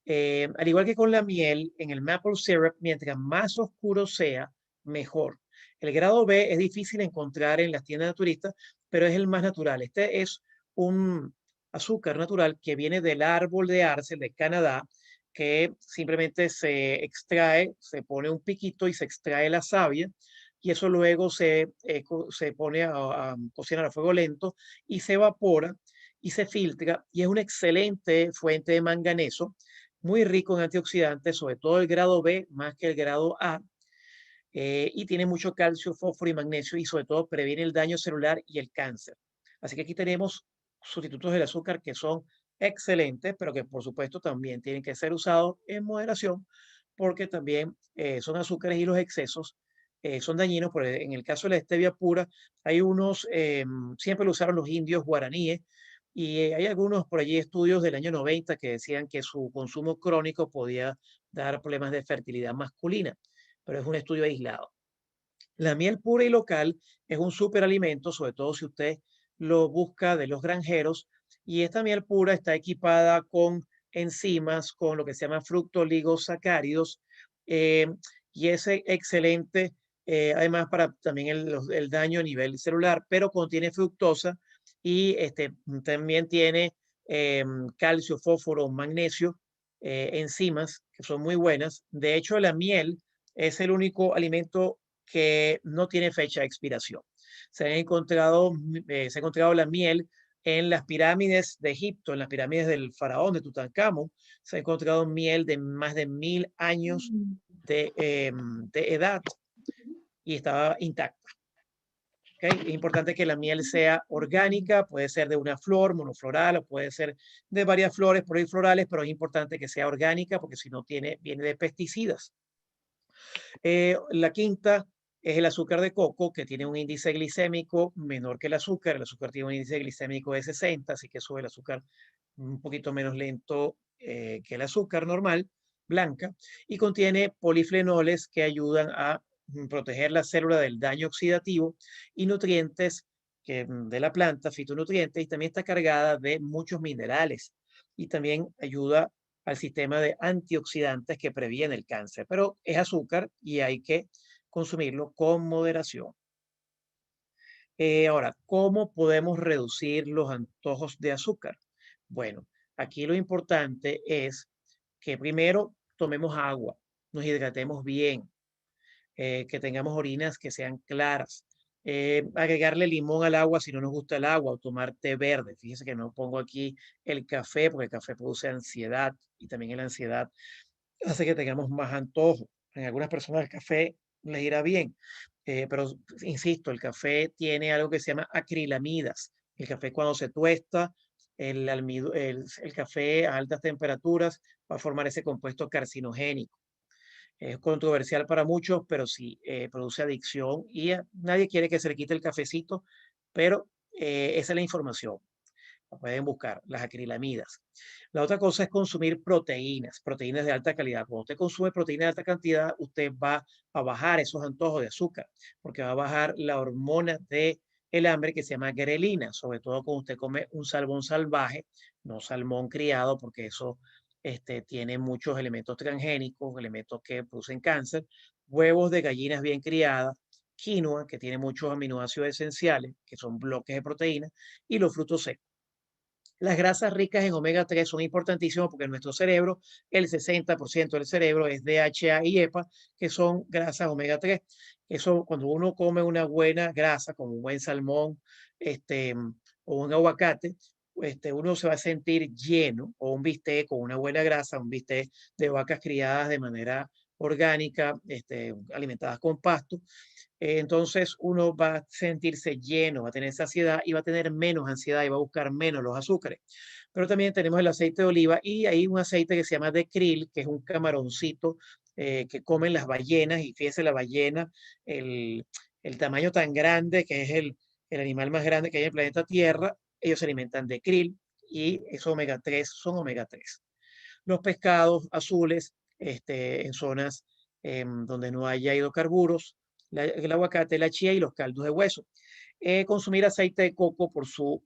Al igual que con la miel, en el maple syrup, mientras más oscuro sea, mejor. El grado B es difícil encontrar en las tiendas naturistas, pero es el más natural. Este es un azúcar natural que viene del árbol de arce de Canadá, que simplemente se extrae, se pone un piquito y se extrae la savia. y eso luego se pone a cocinar a fuego lento y se evapora y se filtra y es una excelente fuente de manganeso, muy rico en antioxidantes, sobre todo el grado B más que el grado A, y tiene mucho calcio, fósforo y magnesio y sobre todo previene el daño celular y el cáncer. Así que aquí tenemos sustitutos del azúcar que son excelentes, pero que por supuesto también tienen que ser usados en moderación porque también son azúcares y los excesos son dañinos. En el caso de la stevia pura, hay unos, siempre lo usaron los indios guaraníes y hay algunos por allí estudios del año 90 que decían que su consumo crónico podía dar problemas de fertilidad masculina, pero es un estudio aislado. La miel pura y local es un superalimento, sobre todo si usted lo busca de los granjeros, y esta miel pura está equipada con enzimas, con lo que se llama fructoligosacáridos, eh, y es excelente, además para también el daño a nivel celular, pero contiene fructosa y también tiene calcio, fósforo, magnesio, enzimas que son muy buenas. De hecho, la miel es el único alimento que no tiene fecha de expiración. Se ha encontrado la miel en las pirámides de Egipto, en las pirámides del faraón de Tutankamón. Se ha encontrado miel de más de 1000 años de edad y estaba intacta. ¿Ok? Es importante que la miel sea orgánica, puede ser de una flor monofloral o puede ser de varias flores florales, pero es importante que sea orgánica porque si no viene de pesticidas. La quinta es el azúcar de coco, que tiene un índice glicémico menor que el azúcar. El azúcar tiene un índice glicémico de 60, así que sube el azúcar un poquito menos lento que el azúcar normal, blanca, y contiene polifenoles que ayudan a proteger la célula del daño oxidativo y nutrientes de la planta, fitonutrientes, y también está cargada de muchos minerales y también ayuda al sistema de antioxidantes que previene el cáncer, pero es azúcar y hay que consumirlo con moderación. Ahora, ¿cómo podemos reducir los antojos de azúcar? Bueno, aquí lo importante es que primero tomemos agua, nos hidratemos bien, que tengamos orinas que sean claras. Agregarle limón al agua si no nos gusta el agua o tomar té verde. Fíjese que no pongo aquí el café porque el café produce ansiedad y también la ansiedad hace que tengamos más antojo. En algunas personas el café les irá bien, pero insisto, el café tiene algo que se llama acrilamidas. El café cuando se tuesta, el café a altas temperaturas va a formar ese compuesto carcinogénico. Es controversial para muchos, pero sí produce adicción y nadie quiere que se le quite el cafecito, pero esa es la información. La pueden buscar, las acrilamidas. La otra cosa es consumir proteínas, proteínas de alta calidad. Cuando usted consume proteínas de alta cantidad, usted va a bajar esos antojos de azúcar, porque va a bajar la hormona de el hambre que se llama grelina, sobre todo cuando usted come un salmón salvaje, no salmón criado, porque eso tiene muchos elementos transgénicos, elementos que producen cáncer, huevos de gallinas bien criadas, quinoa, que tiene muchos aminoácidos esenciales, que son bloques de proteína, y los frutos secos. Las grasas ricas en omega 3 son importantísimas porque en nuestro cerebro el 60% del cerebro es DHA y EPA, que son grasas omega 3. Eso cuando uno come una buena grasa, como un buen salmón o un aguacate, uno se va a sentir lleno, o un bistec con una buena grasa, un bistec de vacas criadas de manera orgánica, alimentadas con pasto. Entonces uno va a sentirse lleno, va a tener saciedad y va a tener menos ansiedad y va a buscar menos los azúcares. Pero también tenemos el aceite de oliva y hay un aceite que se llama de krill, que es un camaroncito que comen las ballenas. Y fíjese la ballena, el, el tamaño tan grande que es el animal más grande que hay en el planeta Tierra, ellos se alimentan de krill y es omega 3, son omega 3. Los pescados azules en zonas donde no haya hidrocarburos, el aguacate, la chía y los caldos de hueso. Consumir aceite de coco por sus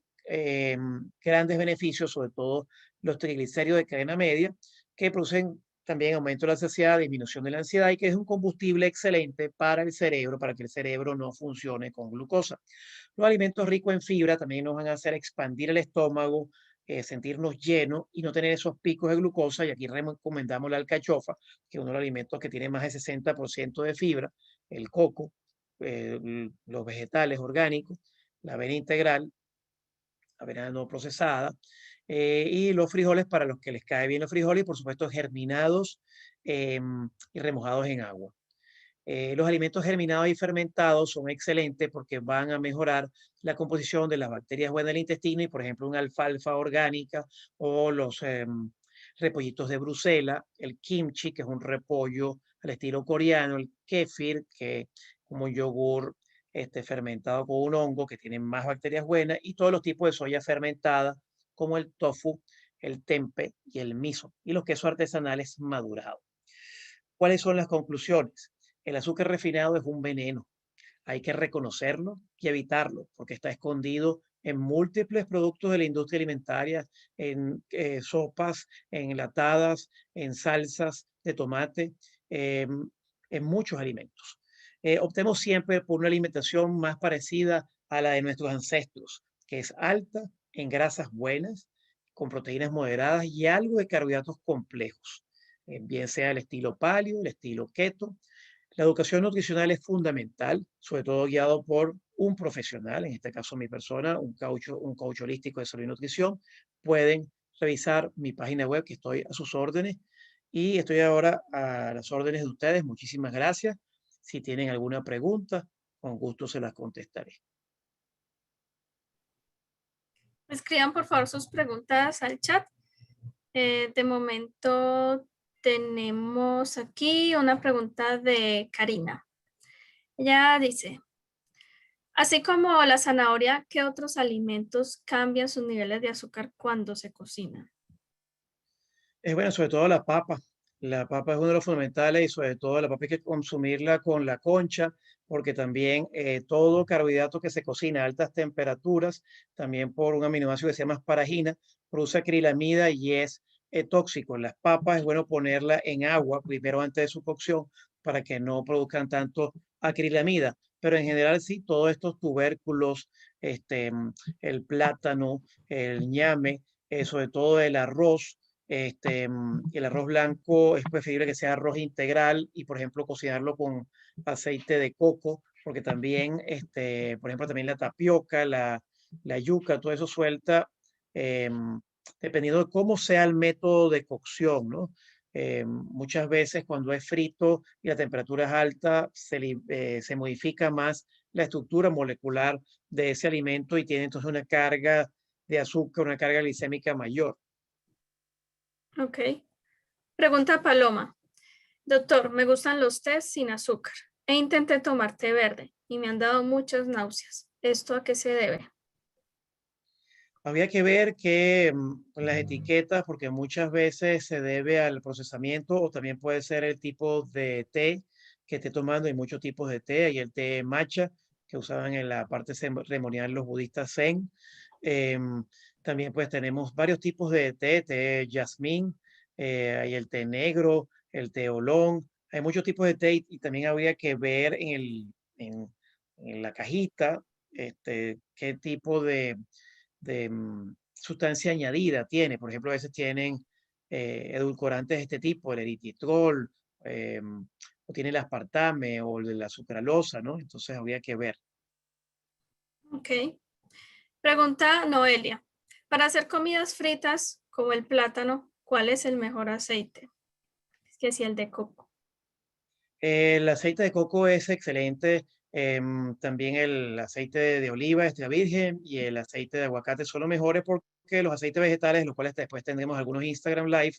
grandes beneficios, sobre todo los triglicéridos de cadena media, que producen también aumento de la saciedad, disminución de la ansiedad y que es un combustible excelente para el cerebro, para que el cerebro no funcione con glucosa. Los alimentos ricos en fibra también nos van a hacer expandir el estómago, sentirnos llenos y no tener esos picos de glucosa. Y aquí recomendamos la alcachofa, que es uno de los alimentos que tiene más de 60% de fibra, el coco, los vegetales orgánicos, la avena integral, avena no procesada, y los frijoles para los que les cae bien los frijoles y por supuesto germinados y remojados en agua. Los alimentos germinados y fermentados son excelentes porque van a mejorar la composición de las bacterias buenas del intestino y, por ejemplo, una alfalfa orgánica o los repollitos de Bruselas, el kimchi, que es un repollo al estilo coreano, el kefir, que es como un yogur fermentado con un hongo que tiene más bacterias buenas, y todos los tipos de soya fermentada, como el tofu, el tempe y el miso, y los quesos artesanales madurados. ¿Cuáles son las conclusiones? El azúcar refinado es un veneno. Hay que reconocerlo y evitarlo porque está escondido en múltiples productos de la industria alimentaria, en sopas, en enlatadas, en salsas de tomate, en muchos alimentos. Optemos siempre por una alimentación más parecida a la de nuestros ancestros, que es alta en grasas buenas, con proteínas moderadas y algo de carbohidratos complejos, bien sea el estilo paleo, el estilo keto. La educación nutricional es fundamental, sobre todo guiado por un profesional, en este caso mi persona, un coach holístico de salud y nutrición. Pueden revisar mi página web, que estoy a sus órdenes, y estoy ahora a las órdenes de ustedes. Muchísimas gracias. Si tienen alguna pregunta, con gusto se las contestaré. Escriban por favor sus preguntas al chat. De momento tenemos aquí una pregunta de Karina. Ella dice, así como la zanahoria, ¿qué otros alimentos cambian sus niveles de azúcar cuando se cocinan? Es bueno, sobre todo la papa. La papa es uno de los fundamentales y sobre todo la papa hay que consumirla con la concha porque también todo carbohidrato que se cocina a altas temperaturas, también por un aminoácido que se llama asparagina, produce acrilamida y es tóxico. Las papas es bueno ponerla en agua primero antes de su cocción para que no produzcan tanto acrilamida. Pero en general sí, todos estos tubérculos, el plátano, el ñame, sobre todo el arroz, el arroz blanco es preferible que sea arroz integral y, por ejemplo, cocinarlo con aceite de coco, porque también, por ejemplo, también la tapioca, la yuca, todo eso suelta, dependiendo de cómo sea el método de cocción, ¿no? Muchas veces cuando es frito y la temperatura es alta, se modifica más la estructura molecular de ese alimento y tiene entonces una carga de azúcar, una carga glicémica mayor. Ok. Pregunta Paloma. Doctor, me gustan los tés sin azúcar. Intenté tomar té verde y me han dado muchas náuseas. ¿Esto a qué se debe? Habría que ver que las etiquetas, porque muchas veces se debe al procesamiento o también puede ser el tipo de té que esté tomando. Hay muchos tipos de té. Hay el té matcha que usaban en la parte ceremonial los budistas zen. Em, También pues tenemos varios tipos de té, té jazmín, hay el té negro, el té oolong. Hay muchos tipos de té y también habría que ver en la cajita qué tipo de sustancia añadida tiene. Por ejemplo, a veces tienen edulcorantes de este tipo, el eritritol, o tiene el aspartame o la sucralosa, ¿no? Entonces habría que ver. Ok. Pregunta Noelia. Para hacer comidas fritas como el plátano, ¿cuál es el mejor aceite? Es que si el de coco. El aceite de coco es excelente. También el aceite de oliva extra virgen y el aceite de aguacate son los mejores porque los aceites vegetales, los cuales después tendremos algunos Instagram Live,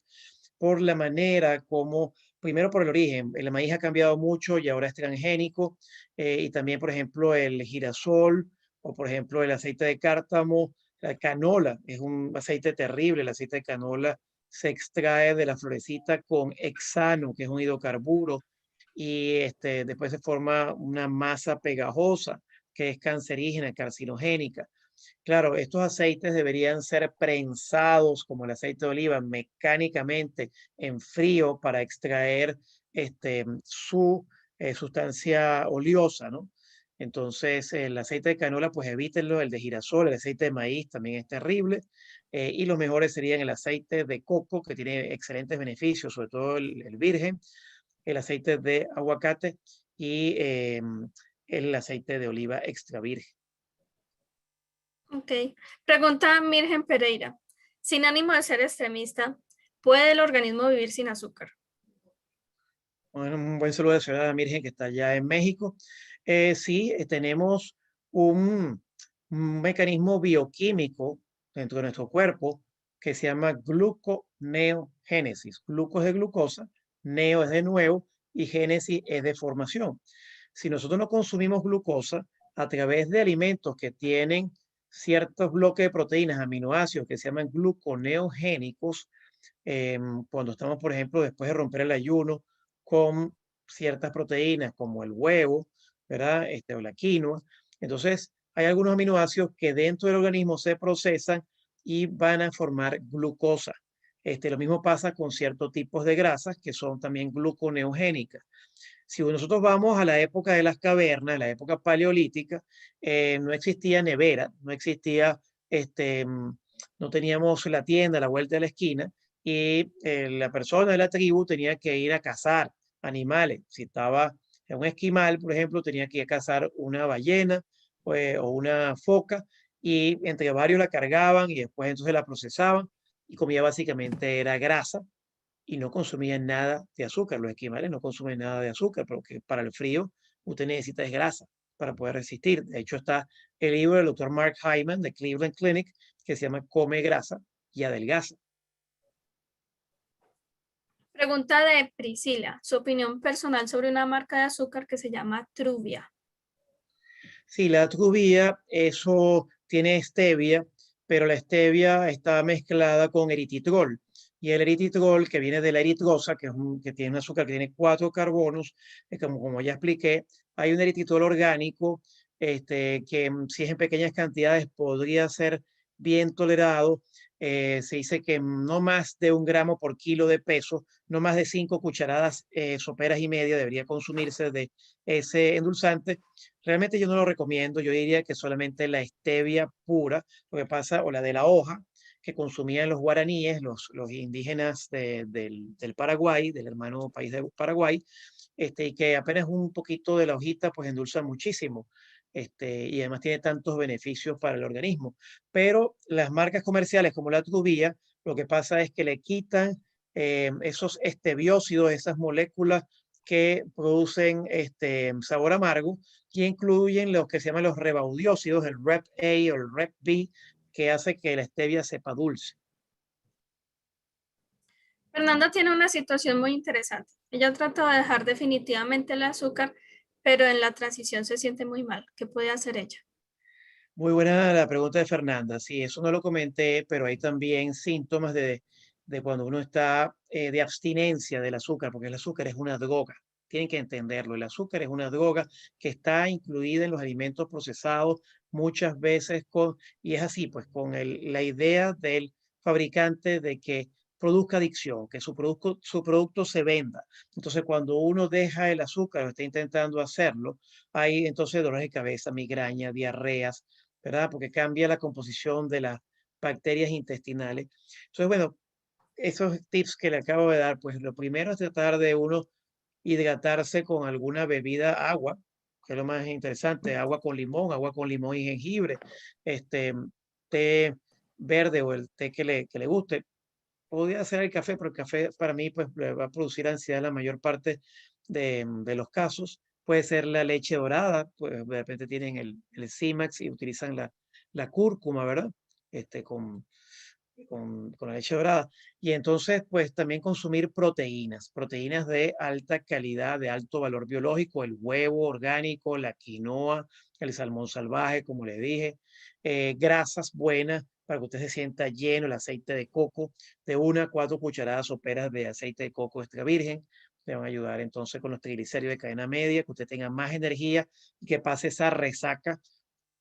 por la manera como, primero por el origen, el maíz ha cambiado mucho y ahora es transgénico, y también, por ejemplo, el girasol o, por ejemplo, el aceite de cártamo, la canola, es un aceite terrible, el aceite de canola se extrae de la florecita con hexano, que es un hidrocarburo y después se forma una masa pegajosa que es cancerígena, carcinogénica. Claro, estos aceites deberían ser prensados como el aceite de oliva mecánicamente en frío para extraer su sustancia oleosa, ¿no? Entonces, el aceite de canola, pues evítenlo, el de girasol, el aceite de maíz también es terrible, y los mejores serían el aceite de coco, que tiene excelentes beneficios, sobre todo el virgen, el aceite de aguacate y el aceite de oliva extra virgen. Ok. Pregunta Mirgen Pereira. Sin ánimo de ser extremista, ¿puede el organismo vivir sin azúcar? Bueno, un buen saludo de la señora Mirgen que está allá en México. Sí, tenemos un, un mecanismo bioquímico dentro de nuestro cuerpo que se llama gluconeogénesis. Gluco es de glucosa, neo es de nuevo y génesis es de formación. Si nosotros no consumimos glucosa a través de alimentos que tienen ciertos bloques de proteínas, aminoácidos que se llaman gluconeogénicos, cuando estamos, por ejemplo, después de romper el ayuno con ciertas proteínas como el huevo, ¿verdad? O la quinoa. Entonces, hay algunos aminoácidos que dentro del organismo se procesan y van a formar glucosa. Lo mismo pasa con ciertos tipos de grasas que son también gluconeogénicas. Si nosotros vamos a la época de las cavernas, la época paleolítica, no existía nevera, no existía, no teníamos la tienda a la vuelta de la esquina y la persona de la tribu tenía que ir a cazar animales. Si estaba en un esquimal, por ejemplo, tenía que ir a cazar una ballena pues, o una foca y entre varios la cargaban y después entonces la procesaban y comía básicamente era grasa y no consumían nada de azúcar. Los esquimales no consumen nada de azúcar, porque para el frío usted necesita es grasa para poder resistir. De hecho, está el libro del doctor Mark Hyman de Cleveland Clinic que se llama Come grasa y adelgaza. Pregunta de Priscila. Su opinión personal sobre una marca de azúcar que se llama Truvia. Sí, la truvía, eso tiene stevia, pero la stevia está mezclada con eritritol. Y el eritritol, que viene de la eritrosa, que tiene un azúcar que tiene 4 carbonos, como ya expliqué, hay un eritritol orgánico que si es en pequeñas cantidades podría ser bien tolerado. Se dice que no más de 1 gramo por kilo de peso, no más de 5 cucharadas soperas y media debería consumirse de ese endulzante. Realmente yo no lo recomiendo, yo diría que solamente la stevia pura, lo que pasa, o la de la hoja, que consumían los guaraníes, los indígenas del Paraguay, del hermano país de Paraguay, y que apenas un poquito de la hojita, pues endulza muchísimo, y además tiene tantos beneficios para el organismo. Pero las marcas comerciales como la Truvía, lo que pasa es que le quitan esos estebiócidos, esas moléculas que producen sabor amargo, que incluyen los que se llaman los rebaudiósidos, el REP-A o el REP-B, que hace que la stevia sepa dulce. Fernanda tiene una situación muy interesante. Ella trata de dejar definitivamente el azúcar, pero en la transición se siente muy mal. ¿Qué puede hacer ella? Muy buena la pregunta de Fernanda. Sí, eso no lo comenté, pero hay también síntomas de cuando uno está de abstinencia del azúcar, porque el azúcar es una droga. Tienen que entenderlo. El azúcar es una droga que está incluida en los alimentos procesados muchas veces y es así, pues con la idea del fabricante de que produzca adicción, que su producto se venda. Entonces, cuando uno deja el azúcar o está intentando hacerlo, hay entonces dolores de cabeza, migraña, diarreas, ¿verdad? Porque cambia la composición de las bacterias intestinales. Entonces, bueno, esos tips que le acabo de dar, pues lo primero es tratar de uno hidratarse con alguna bebida, agua, que es lo más interesante, agua con limón y jengibre, este, té verde o el té que le guste. Podría ser el café, pero el café para mí pues le va a producir ansiedad en la mayor parte de los casos. Puede ser la leche dorada, pues de repente tienen el Cimax y utilizan la cúrcuma, ¿verdad? Con la leche dorada. Y entonces, pues también consumir proteínas de alta calidad, de alto valor biológico, el huevo orgánico, la quinoa, el salmón salvaje, como le dije, grasas buenas para que usted se sienta lleno, el aceite de coco, de 1 a 4 cucharadas soperas de aceite de coco extra virgen. Le van a ayudar entonces con los triglicéridos de cadena media, que usted tenga más energía y que pase esa resaca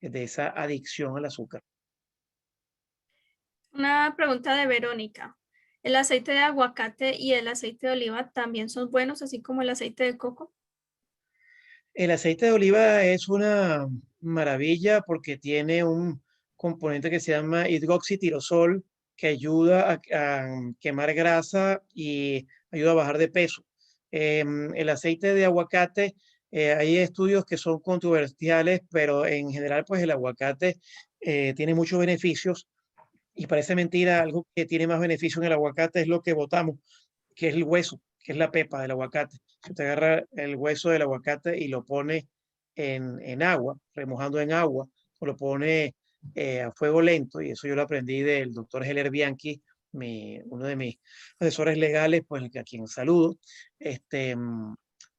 de esa adicción al azúcar. Una pregunta de Verónica. ¿El aceite de aguacate y el aceite de oliva también son buenos, así como el aceite de coco? El aceite de oliva es una maravilla porque tiene un componente que se llama hidroxitirosol que ayuda a quemar grasa y ayuda a bajar de peso. El aceite de aguacate Hay estudios que son controversiales, pero en general, pues el aguacate tiene muchos beneficios y parece mentira, algo que tiene más beneficio en el aguacate es lo que botamos, que es el hueso, que es la pepa del aguacate. Si usted agarra el hueso del aguacate y lo pone en agua, remojando en agua, o lo pone a fuego lento, y eso yo lo aprendí del doctor Heller Bianchi, uno de mis asesores legales, pues a quien saludo, este,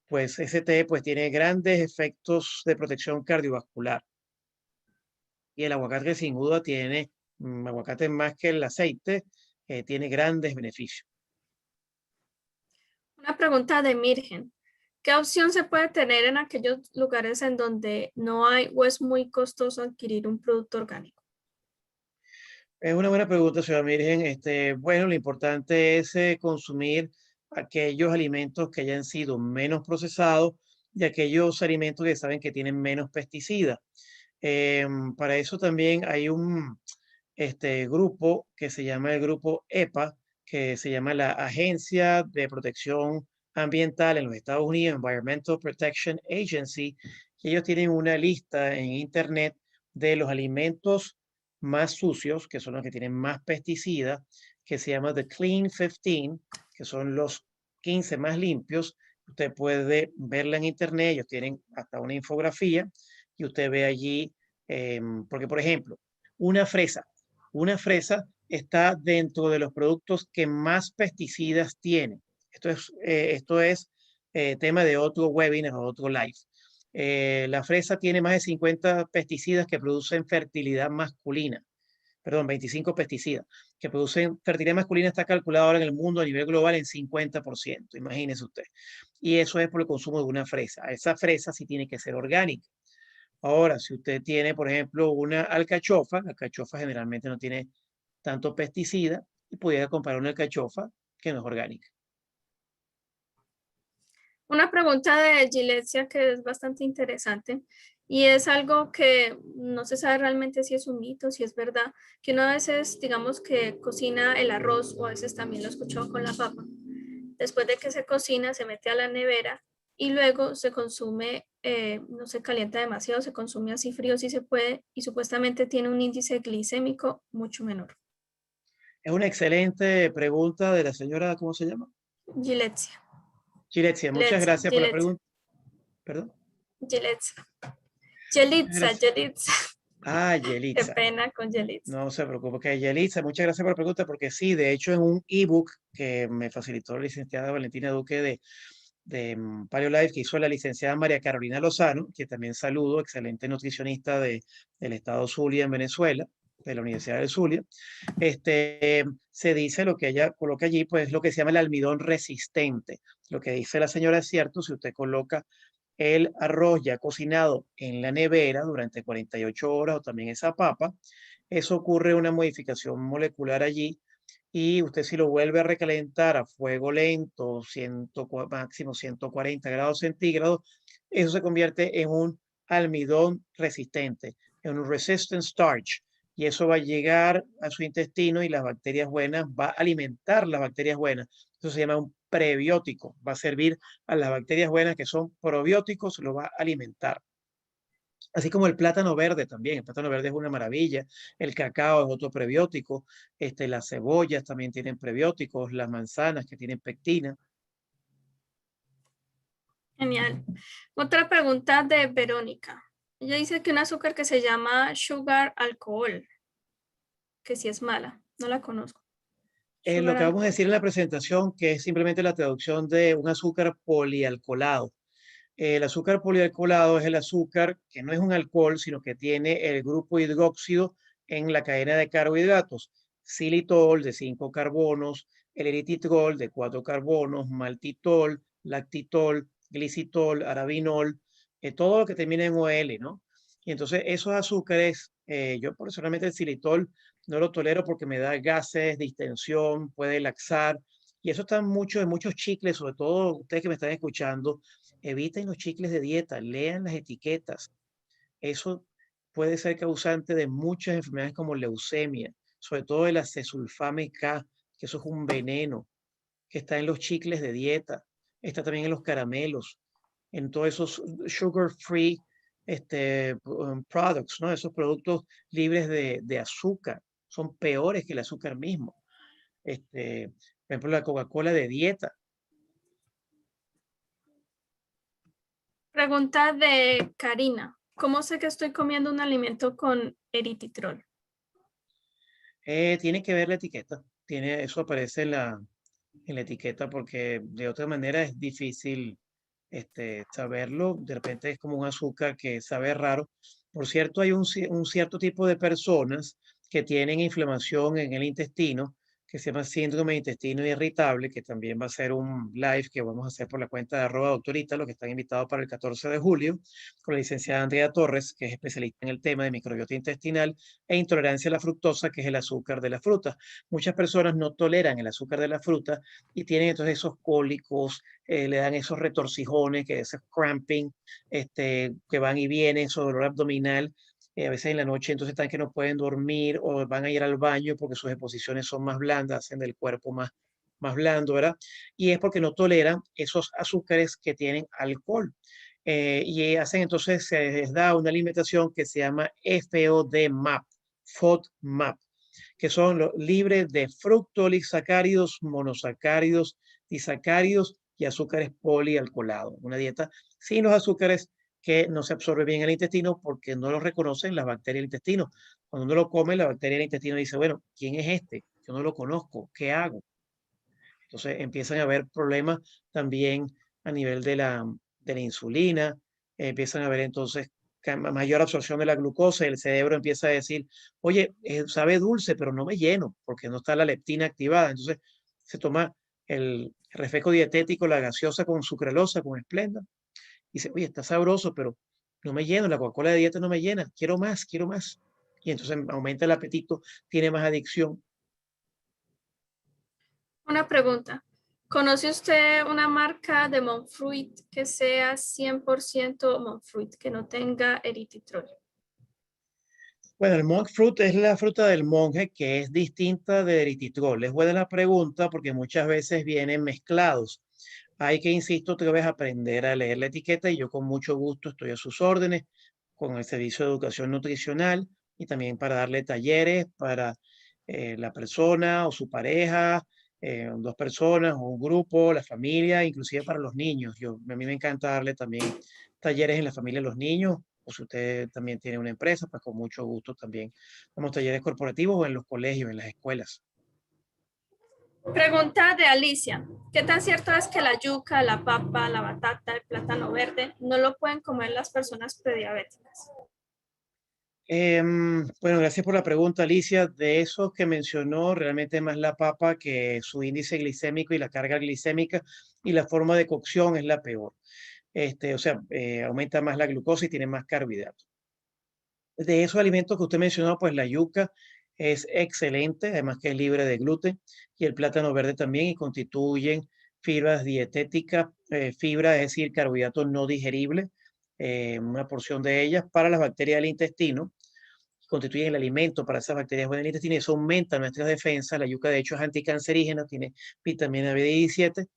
pues ese té pues tiene grandes efectos de protección cardiovascular. Y el aguacate sin duda tiene, aguacate más que el aceite, tiene grandes beneficios. Una pregunta de Mirgen. ¿Qué opción se puede tener en aquellos lugares en donde no hay o es muy costoso adquirir un producto orgánico? Es una buena pregunta, señora Mirgen. Bueno, lo importante es consumir aquellos alimentos que hayan sido menos procesados y aquellos alimentos que saben que tienen menos pesticidas. Para eso también hay un grupo que se llama el grupo EPA, que se llama la Agencia de Protección Ambiental en los Estados Unidos, Environmental Protection Agency, y ellos tienen una lista en Internet de los alimentos más sucios, que son los que tienen más pesticidas, que se llama The Clean 15, que son los 15 más limpios. Usted puede verla en Internet, ellos tienen hasta una infografía y usted ve allí, porque por ejemplo, una fresa, una fresa está dentro de los productos que más pesticidas tienen. Esto es tema de otro webinar o otro live. La fresa tiene más de 50 pesticidas que producen fertilidad masculina, perdón, 25 pesticidas que producen fertilidad masculina, está calculado ahora en el mundo a nivel global en 50%, imagínese usted. Y eso es por el consumo de una fresa. Esa fresa sí tiene que ser orgánica. Ahora, si usted tiene, por ejemplo, una alcachofa, la alcachofa generalmente no tiene tanto pesticida y pudiera comprar una alcachofa que no es orgánica. Una pregunta de Gilesia que es bastante interesante y es algo que no se sabe realmente si es un mito, si es verdad, que uno a veces, digamos que cocina el arroz o a veces también lo he escuchado con la papa. Después de que se cocina, se mete a la nevera y luego se consume, no se calienta demasiado, se consume así frío si se puede y supuestamente tiene un índice glicémico mucho menor. Es una excelente pregunta de la señora, ¿cómo se llama? Gilesia, Chiletzia. Muchas Gilesia, gracias por la Gilesia, pregunta. Perdón. Gilesia, Muchas Yelitza, gracias. Yelitza. Ah, Qué Yelitza. pena con Yelitza. No se preocupe, que Yelitza, muchas gracias por la pregunta, porque sí, de hecho, en un ebook que me facilitó la licenciada Valentina Duque de PaleoLife, que hizo la licenciada María Carolina Lozano, que también saludo, excelente nutricionista del estado Zulia en Venezuela, de la Universidad del Zulia. Se dice lo que ella coloca allí, pues lo que se llama el almidón resistente. Lo que dice la señora es cierto, si usted coloca el arroz ya cocinado en la nevera durante 48 horas o también esa papa, eso ocurre una modificación molecular allí y usted si lo vuelve a recalentar a fuego lento, máximo 140 grados centígrados, eso se convierte en un almidón resistente, en un resistant starch. Y eso va a llegar a su intestino y las bacterias buenas, va a alimentar las bacterias buenas. Eso se llama un prebiótico, va a servir a las bacterias buenas que son probióticos, lo va a alimentar. Así como el plátano verde también, el plátano verde es una maravilla, el cacao es otro prebiótico, las cebollas también tienen prebióticos, las manzanas que tienen pectina. Genial. Otra pregunta de Verónica. Ella dice que un azúcar que se llama sugar alcohol, que sí es mala, no la conozco. Lo Sugar que vamos a alcohol. decir en la presentación, que es simplemente la traducción de un azúcar polialcoholado. El azúcar polialcoholado es el azúcar que no es un alcohol, sino que tiene el grupo hidróxido en la cadena de carbohidratos. Xilitol de 5 carbonos, el eritritol de 4 carbonos, maltitol, lactitol, glicitol, arabinol, todo lo que termina en OL, ¿no? Y entonces esos azúcares, yo personalmente el xilitol no lo tolero porque me da gases, distensión, puede laxar. Y eso está mucho en muchos chicles, sobre todo ustedes que me están escuchando, eviten los chicles de dieta, lean las etiquetas. Eso puede ser causante de muchas enfermedades como leucemia, sobre todo el acesulfame K, que eso es un veneno que está en los chicles de dieta, está también en los caramelos. en todos esos sugar free products, ¿no? Esos productos libres de azúcar. Son peores que el azúcar mismo. Por ejemplo, la Coca-Cola de dieta. Pregunta de Karina. ¿Cómo sé que estoy comiendo un alimento con eritritol? Tiene que ver la etiqueta. Eso aparece en la etiqueta porque de otra manera es difícil saberlo. De repente es como un azúcar que sabe raro. Por cierto, hay un cierto tipo de personas que tienen inflamación en el intestino, que se llama síndrome de intestino irritable, que también va a ser un live que vamos a hacer por la cuenta de @doctorita, los que están invitados para el 14 de julio, con la licenciada Andrea Torres, que es especialista en el tema de microbiota intestinal e intolerancia a la fructosa, que es el azúcar de la fruta. Muchas personas no toleran el azúcar de la fruta y tienen entonces esos cólicos, le dan esos retorcijones, que es cramping, que van y vienen, eso dolor abdominal, a veces en la noche entonces están que no pueden dormir o van a ir al baño porque sus deposiciones son más blandas, hacen del cuerpo más blando, ¿verdad? Y es porque no toleran esos azúcares que tienen alcohol. Y hacen entonces, se les da una alimentación que se llama FODMAP, FODMAP, que son los libres de fructolisacáridos, monosacáridos, disacáridos y azúcares polialcoholados. Una dieta sin los azúcares que no se absorbe bien en el intestino porque no lo reconocen las bacterias del intestino. Cuando uno lo come, la bacteria del intestino dice, bueno, ¿quién es este? Yo no lo conozco, ¿qué hago? Entonces empiezan a haber problemas también a nivel de la insulina, empiezan a haber entonces mayor absorción de la glucosa y el cerebro empieza a decir, oye, sabe dulce, pero no me lleno porque no está la leptina activada. Entonces se toma el refresco dietético, la gaseosa con sucralosa, con Splenda, y dice, oye, está sabroso, pero no me lleno, la Coca-Cola de dieta no me llena, quiero más, quiero más. Y entonces aumenta el apetito, tiene más adicción. Una pregunta. ¿Conoce usted una marca de Monfruit que sea 100% Monfruit, que no tenga eritritol? Bueno, el monk fruit es la fruta del monje que es distinta de eritritol. Es buena la pregunta porque muchas veces vienen mezclados. Hay que, insisto, otra vez aprender a leer la etiqueta y yo con mucho gusto estoy a sus órdenes con el servicio de educación nutricional y también para darle talleres para la persona o su pareja, dos personas o un grupo, la familia, inclusive para los niños. A mí me encanta darle también talleres en la familia a los niños, o si usted también tiene una empresa, pues con mucho gusto también damos talleres corporativos o en los colegios, en las escuelas. Pregunta de Alicia. ¿Qué tan cierto es que la yuca, la papa, la batata, el plátano verde no lo pueden comer las personas prediabéticas? Bueno, gracias por la pregunta, Alicia. De esos que mencionó, realmente más la papa, que su índice glicémico y la carga glicémica y la forma de cocción es la peor. O sea, aumenta más la glucosa y tiene más carbohidratos. De esos alimentos que usted mencionó, pues la yuca es excelente, además que es libre de gluten, y el plátano verde también, y constituyen fibras dietéticas, fibra, es decir, carbohidratos no digeribles, una porción de ellas para las bacterias del intestino, constituyen el alimento para esas bacterias buenas del intestino y eso aumenta nuestras defensas. La yuca, de hecho, es anticancerígena, tiene vitamina B17.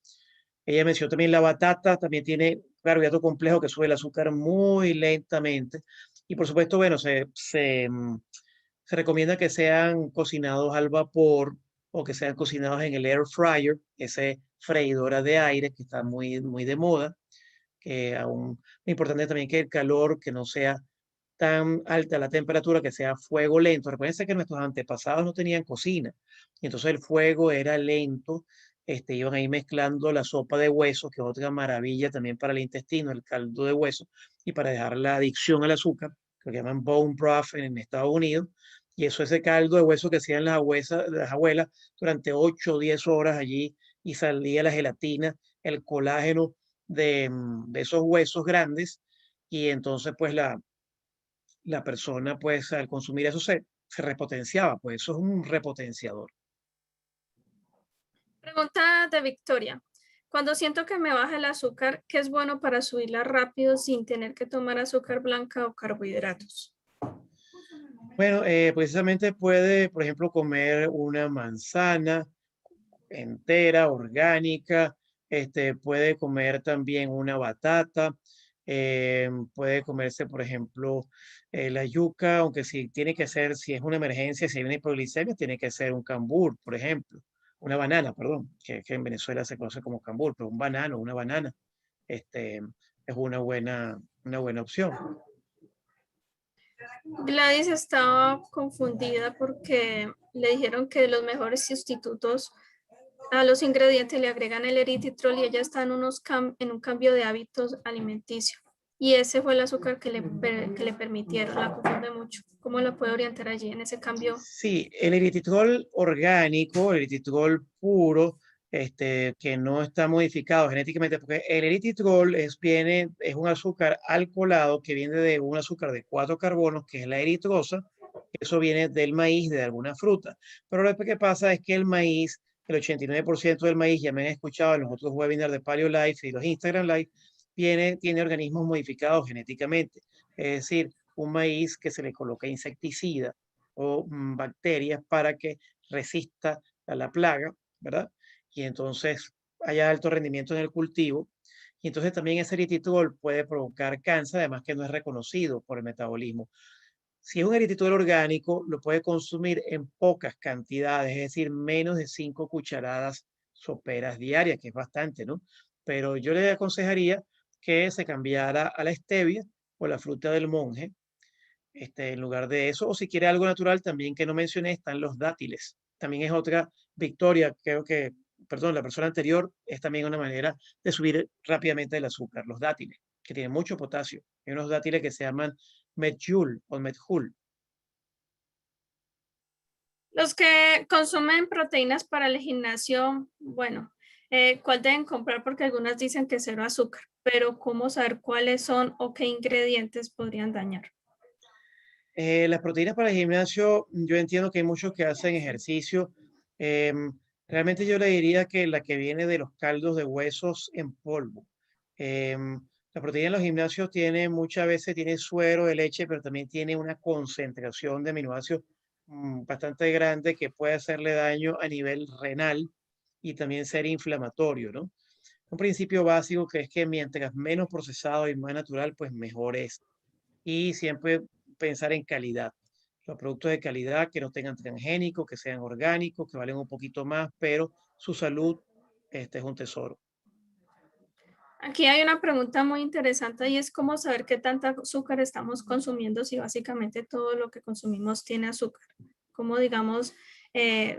Ella mencionó también la batata, también tiene carbohidrato complejo que sube el azúcar muy lentamente. Y por supuesto, bueno, se recomienda que sean cocinados al vapor o que sean cocinados en el air fryer, ese freidora de aire que está muy de moda. Que aún, lo importante también que el calor, que no sea tan alta la temperatura, que sea fuego lento. Recuerden que nuestros antepasados no tenían cocina, y entonces el fuego era lento, iban ahí mezclando la sopa de huesos, que es otra maravilla también para el intestino, el caldo de hueso, y para dejar la adicción al azúcar, que lo llaman bone broth en Estados Unidos, y eso ese caldo de hueso que hacían las abuelas durante 8 o 10 horas allí, y salía la gelatina, el colágeno de esos huesos grandes, y entonces pues la persona, pues, al consumir eso se repotenciaba, pues eso es un repotenciador. Pregunta de Victoria. Cuando siento que me baja el azúcar, ¿qué es bueno para subirla rápido sin tener que tomar azúcar blanca o carbohidratos? Bueno, precisamente puede, por ejemplo, comer una manzana entera, orgánica, puede comer también una batata, puede comerse, por ejemplo, la yuca, aunque si tiene que ser, si es una emergencia, si hay una hipoglicemia, tiene que ser un cambur, por ejemplo, una banana, perdón, que en Venezuela se conoce como cambur, pero un banano, una banana, este, es una buena opción. Gladys estaba confundida porque le dijeron que los mejores sustitutos a los ingredientes le agregan el eritritol y ella está en, en un cambio de hábitos alimenticios. Y ese fue el azúcar que le permitieron. La confunde mucho. ¿Cómo la puede orientar allí en ese cambio? Sí, el eritritol orgánico, el eritritol puro, que no está modificado genéticamente, porque el eritritol es un azúcar alcoholado que viene de un azúcar de 4 carbonos, que es la eritrosa, que eso viene del maíz, de alguna fruta. Pero lo que pasa es que el maíz, el 89% del maíz, ya me han escuchado en los otros webinars de Paleo Life y los Instagram Live, tiene organismos modificados genéticamente. Es decir, un maíz que se le coloca insecticida o bacterias para que resista a la plaga, ¿verdad? Y entonces haya alto rendimiento en el cultivo. Y entonces también ese eritritol puede provocar cáncer, además que no es reconocido por el metabolismo. Si es un eritritol orgánico, lo puede consumir en pocas cantidades, es decir, menos de 5 cucharadas soperas diarias, que es bastante, ¿no? Pero yo le aconsejaría que se cambiara a la stevia o la fruta del monje, en lugar de eso, o si quiere algo natural, también que no mencioné, están los dátiles. También es otra victoria, creo que, perdón, la persona anterior es también una manera de subir rápidamente el azúcar, los dátiles, que tienen mucho potasio. Hay unos dátiles que se llaman medjool o medjool. Los que consumen proteínas para el gimnasio, bueno, ¿cuál deben comprar? Porque algunas dicen que cero azúcar, pero ¿cómo saber cuáles son o qué ingredientes podrían dañar? Las proteínas para el gimnasio, yo entiendo que hay muchos que hacen ejercicio. em, Realmente yo le diría que la que viene de los caldos de huesos en polvo. La proteína en los gimnasios tiene muchas veces tiene suero de leche, pero también tiene una concentración de aminoácidos bastante grande que puede hacerle daño a nivel renal y también ser inflamatorio, ¿no? Un principio básico que es que mientras menos procesado y más natural, pues mejor es, y siempre pensar en calidad. Los productos de calidad que no tengan transgénicos, que sean orgánicos, que valen un poquito más, pero su salud, es un tesoro. Aquí hay una pregunta muy interesante y es cómo saber qué tanta azúcar estamos consumiendo si básicamente todo lo que consumimos tiene azúcar. Cómo, digamos,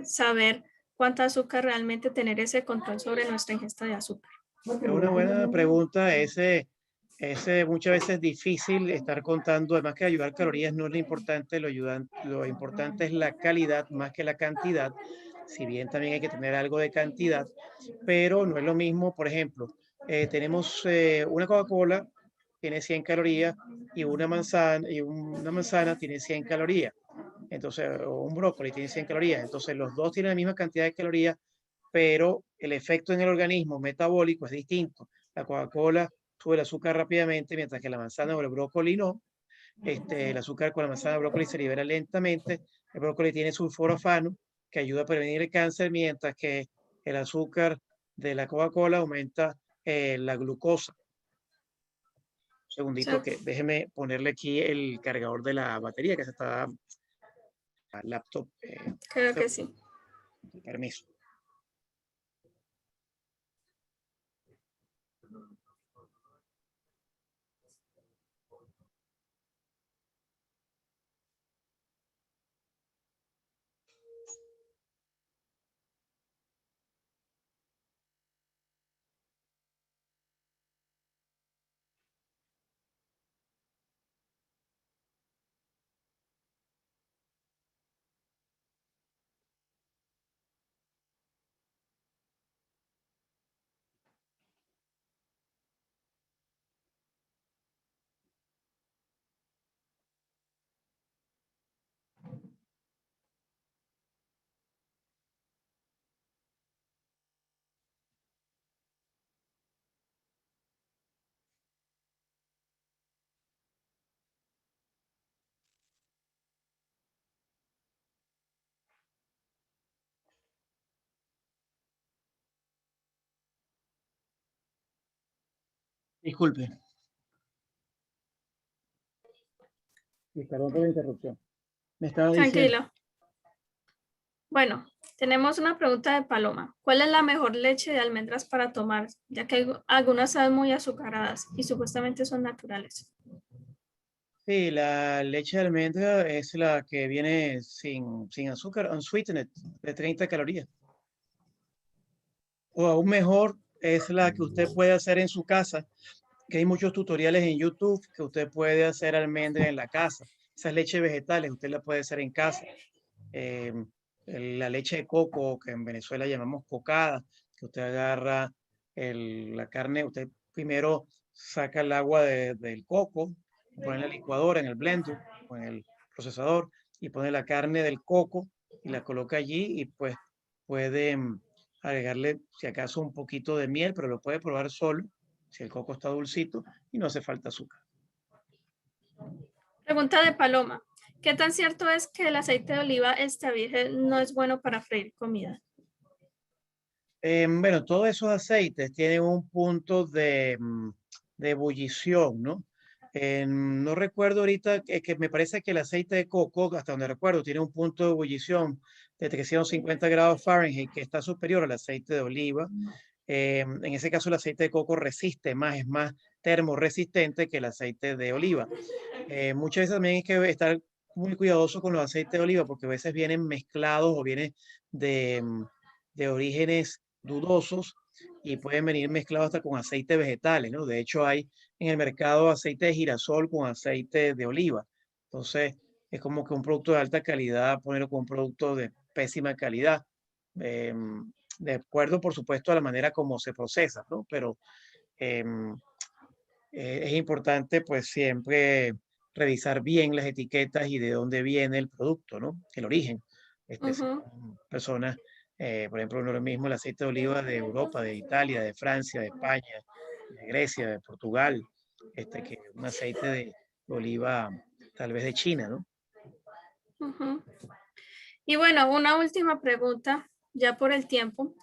saber cuánta azúcar realmente tener ese control sobre nuestra ingesta de azúcar. Es una buena pregunta. Ese muchas veces es difícil estar contando, además que ayudar calorías no es lo importante, lo importante es la calidad más que la cantidad, si bien también hay que tener algo de cantidad, pero no es lo mismo, por ejemplo, tenemos una Coca-Cola, tiene 100 calorías, y una manzana tiene 100 calorías, entonces, o un brócoli tiene 100 calorías, entonces los dos tienen la misma cantidad de calorías, pero el efecto en el organismo metabólico es distinto. La Coca-Cola sube el azúcar rápidamente, mientras que la manzana o el brócoli no. El azúcar con la manzana o el brócoli se libera lentamente. El brócoli tiene sulforafano, que ayuda a prevenir el cáncer, mientras que el azúcar de la Coca-Cola aumenta la glucosa. Un O segundito, sea, que déjeme ponerle aquí el cargador de la batería que se está al laptop. creo que sí. Permiso. Disculpe, y perdón por la interrupción. Me estaba diciendo. Tranquilo. Bueno, tenemos una pregunta de Paloma. ¿Cuál es la mejor leche de almendras para tomar? Ya que algunas saben muy azucaradas y supuestamente son naturales. Sí, la leche de almendra es la que viene sin azúcar, unsweetened, de 30 calorías. O aún mejor, es la que usted puede hacer en su casa, que hay muchos tutoriales en YouTube que usted puede hacer almendra en la casa. Esas leches vegetales, usted la puede hacer en casa. Em, la leche de coco, que en Venezuela llamamos cocada, que usted agarra la carne, usted primero saca el agua del coco, pone en la licuadora, en el blender o en el procesador y pone la carne del coco y la coloca allí y pues puede agregarle si acaso un poquito de miel, pero lo puede probar solo si el coco está dulcito y no hace falta azúcar. Pregunta de Paloma. ¿Qué tan cierto es que el aceite de oliva extra virgen no es bueno para freír comida? Bueno, todos esos aceites tienen un punto de ebullición, ¿no? No recuerdo ahorita que me parece que el aceite de coco, hasta donde recuerdo, tiene un punto de ebullición de 350 grados Fahrenheit, que está superior al aceite de oliva. En ese caso, el aceite de coco resiste más, es más termoresistente que el aceite de oliva. Muchas veces también hay que estar muy cuidadoso con los aceites de oliva porque a veces vienen mezclados o vienen de orígenes dudosos y pueden venir mezclados hasta con aceites vegetales, ¿no? De hecho, hay en el mercado aceite de girasol con aceite de oliva. Entonces, es como que un producto de alta calidad, ponerlo con un producto de pésima calidad. De acuerdo, por supuesto, a la manera como se procesa, ¿no? Pero em, es importante pues siempre revisar bien las etiquetas y de dónde viene el producto, ¿no? El origen. Si Ujú. son personas, por ejemplo, no es lo mismo el aceite de oliva de Europa, de Italia, de Francia, de España, de Grecia, de Portugal, que un aceite de oliva tal vez de China, ¿no? Ujú. Y bueno, una última pregunta, ya por el tiempo.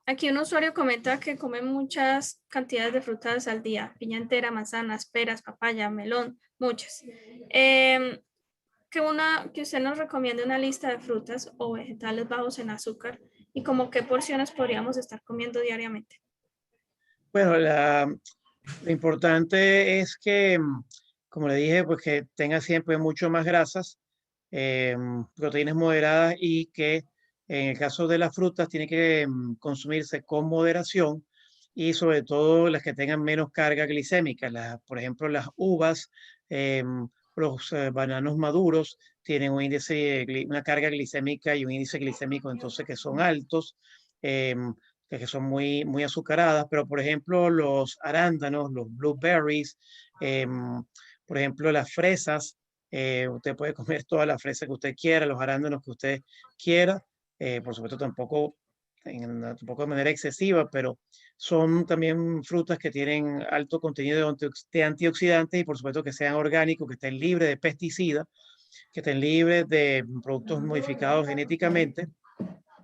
Aquí un usuario comenta que come muchas cantidades de frutas al día, piña entera, manzanas, peras, papaya, melón, muchas. Em, que usted nos recomiende una lista de frutas o vegetales bajos en azúcar y como qué porciones podríamos estar comiendo diariamente. Bueno, lo importante es que, como le dije, pues que tenga siempre mucho más grasas, proteínas moderadas y que en el caso de las frutas tiene que consumirse con moderación y sobre todo las que tengan menos carga glicémica. Por ejemplo, las uvas, los bananos maduros tienen un índice, una carga glicémica y un índice glicémico entonces que son altos. em, que son muy azucaradas, pero por ejemplo los arándanos, los blueberries, por ejemplo las fresas, usted puede comer toda la fresa que usted quiera, los arándanos que usted quiera, por supuesto tampoco de manera excesiva, pero son también frutas que tienen alto contenido de antioxidantes y por supuesto que sean orgánicos, que estén libres de pesticidas, que estén libres de productos modificados genéticamente.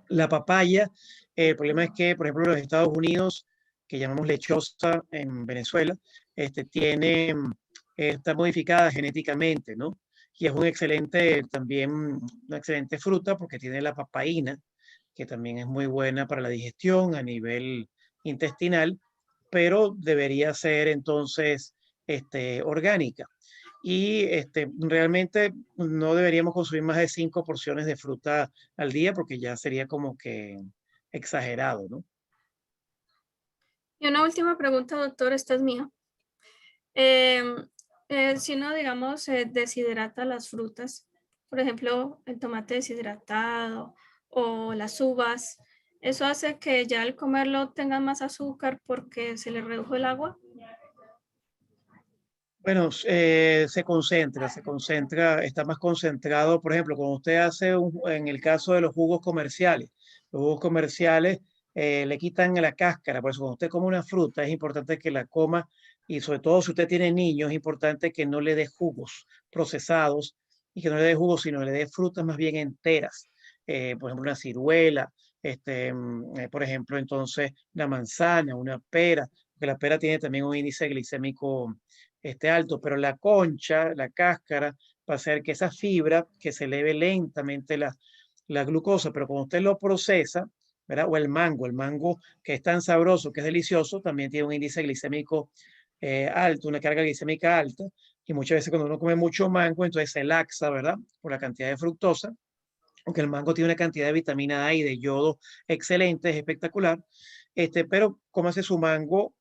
La papaya, el problema es que, por ejemplo, en los Estados Unidos, que llamamos lechosa en Venezuela, está modificada genéticamente, ¿no? Y es también una excelente fruta porque tiene la papaína, que también es muy buena para la digestión a nivel intestinal, pero debería ser entonces orgánica. Y realmente no deberíamos consumir más de 5 porciones de fruta al día porque ya sería como que exagerado, ¿no? Y una última pregunta, doctor, esta es mía. Em, si uno, digamos, deshidrata las frutas, por ejemplo, el tomate deshidratado o las uvas, ¿eso hace que ya al comerlo tengan más azúcar porque se le redujo el agua? Bueno, se concentra, está más concentrado. Por ejemplo, cuando usted hace, en el caso de los jugos comerciales le quitan la cáscara. Por eso, cuando usted come una fruta, es importante que la coma y sobre todo si usted tiene niños, es importante que no le dé jugos procesados y que no le dé jugos, sino le dé frutas más bien enteras. Por ejemplo, una ciruela, por ejemplo, entonces una manzana, una pera. porque la pera tiene también un índice glicémico alto, pero la concha, la cáscara, va a hacer que esa fibra, que se eleve lentamente la glucosa, pero cuando usted lo procesa, ¿verdad? O el mango que es tan sabroso, que es delicioso, también tiene un índice glicémico alto, una carga glicémica alta, y muchas veces cuando uno come mucho mango, entonces se laxa, ¿verdad? Por la cantidad de fructosa, aunque el mango tiene una cantidad de vitamina A y de yodo excelente, es espectacular, pero cómase su mango,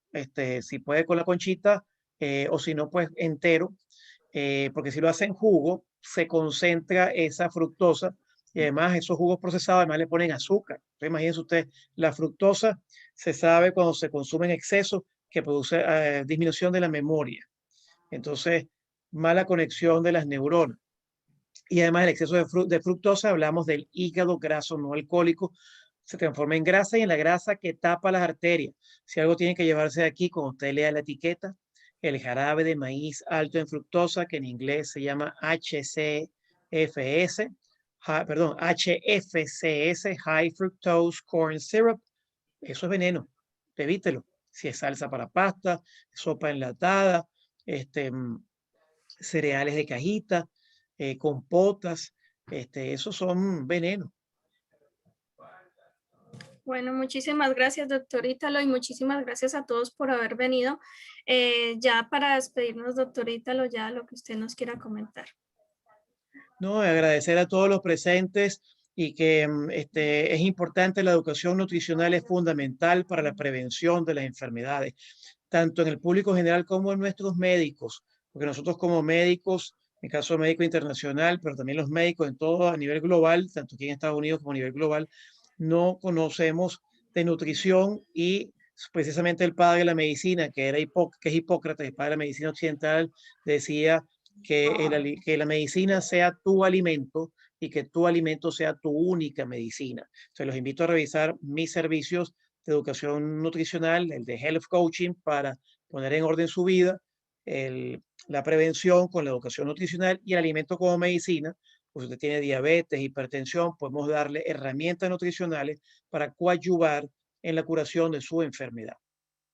si puede con la conchita, o si no, pues entero, porque si lo hace en jugo, se concentra esa fructosa y además esos jugos procesados además le ponen azúcar. Entonces, imagínense usted, la fructosa se sabe cuando se consume en exceso que produce disminución de la memoria. Entonces, mala conexión de las neuronas. Y además el exceso de fructosa, hablamos del hígado graso no alcohólico, se transforma en grasa y en la grasa que tapa las arterias. Si algo tiene que llevarse de aquí, cuando usted lea la etiqueta, el jarabe de maíz alto en fructosa, que en inglés se llama HCFS, perdón, HFCS, High Fructose Corn Syrup, eso es veneno, evítelo. Si es salsa para pasta, sopa enlatada, cereales de cajita, compotas, esos son venenos. Bueno, muchísimas gracias, doctor Ítalo, y muchísimas gracias a todos por haber venido. Ya para despedirnos, doctor Ítalo, ya lo que usted nos quiera comentar. No, agradecer a todos los presentes y que es importante, la educación nutricional es fundamental para la prevención de las enfermedades, tanto en el público general como en nuestros médicos, porque nosotros como médicos, en caso médico internacional, pero también los médicos en todo a nivel global, tanto aquí en Estados Unidos como a nivel global, no conocemos de nutrición y precisamente el padre de la medicina, que es Hipócrates, el padre de la medicina occidental, decía que la medicina sea tu alimento y que tu alimento sea tu única medicina. Se los invito a revisar mis servicios de educación nutricional, el de Health Coaching, para poner en orden su vida, la prevención con la educación nutricional y el alimento como medicina. Pues si usted tiene diabetes, hipertensión, podemos darle herramientas nutricionales para coadyuvar en la curación de su enfermedad.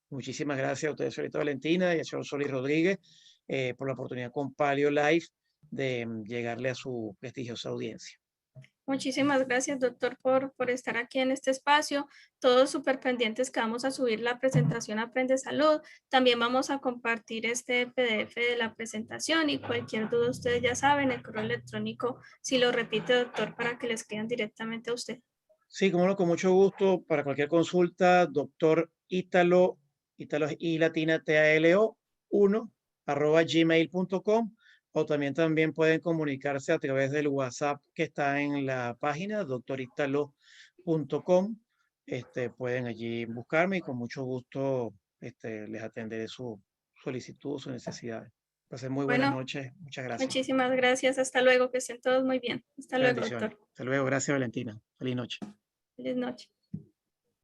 Muchísimas gracias a ustedes, señorita Valentina, y al señor Solís Rodríguez, por la oportunidad con Paleo Life de llegarle a su prestigiosa audiencia. Muchísimas gracias, doctor, por estar aquí en este espacio. Todos súper pendientes que vamos a subir la presentación Aprende Salud. También vamos a compartir este PDF de la presentación y cualquier duda, ustedes ya saben, el correo electrónico, si lo repite, doctor, para que le escriban directamente a usted. Sí, como no, con mucho gusto. Para cualquier consulta, doctor Ítalo y latina TALO 1 @gmail.com, o también pueden comunicarse a través del WhatsApp que está en la página doctorítalo.com. Pueden allí buscarme y con mucho gusto les atenderé su solicitud, sus necesidades. Pasen muy buenas Bueno, noches. Muchas gracias. muchísimas gracias. Hasta luego, que estén todos muy bien. Hasta luego, Bendiciones. doctor. Hasta luego. Gracias, Valentina. Feliz noche. Feliz noche.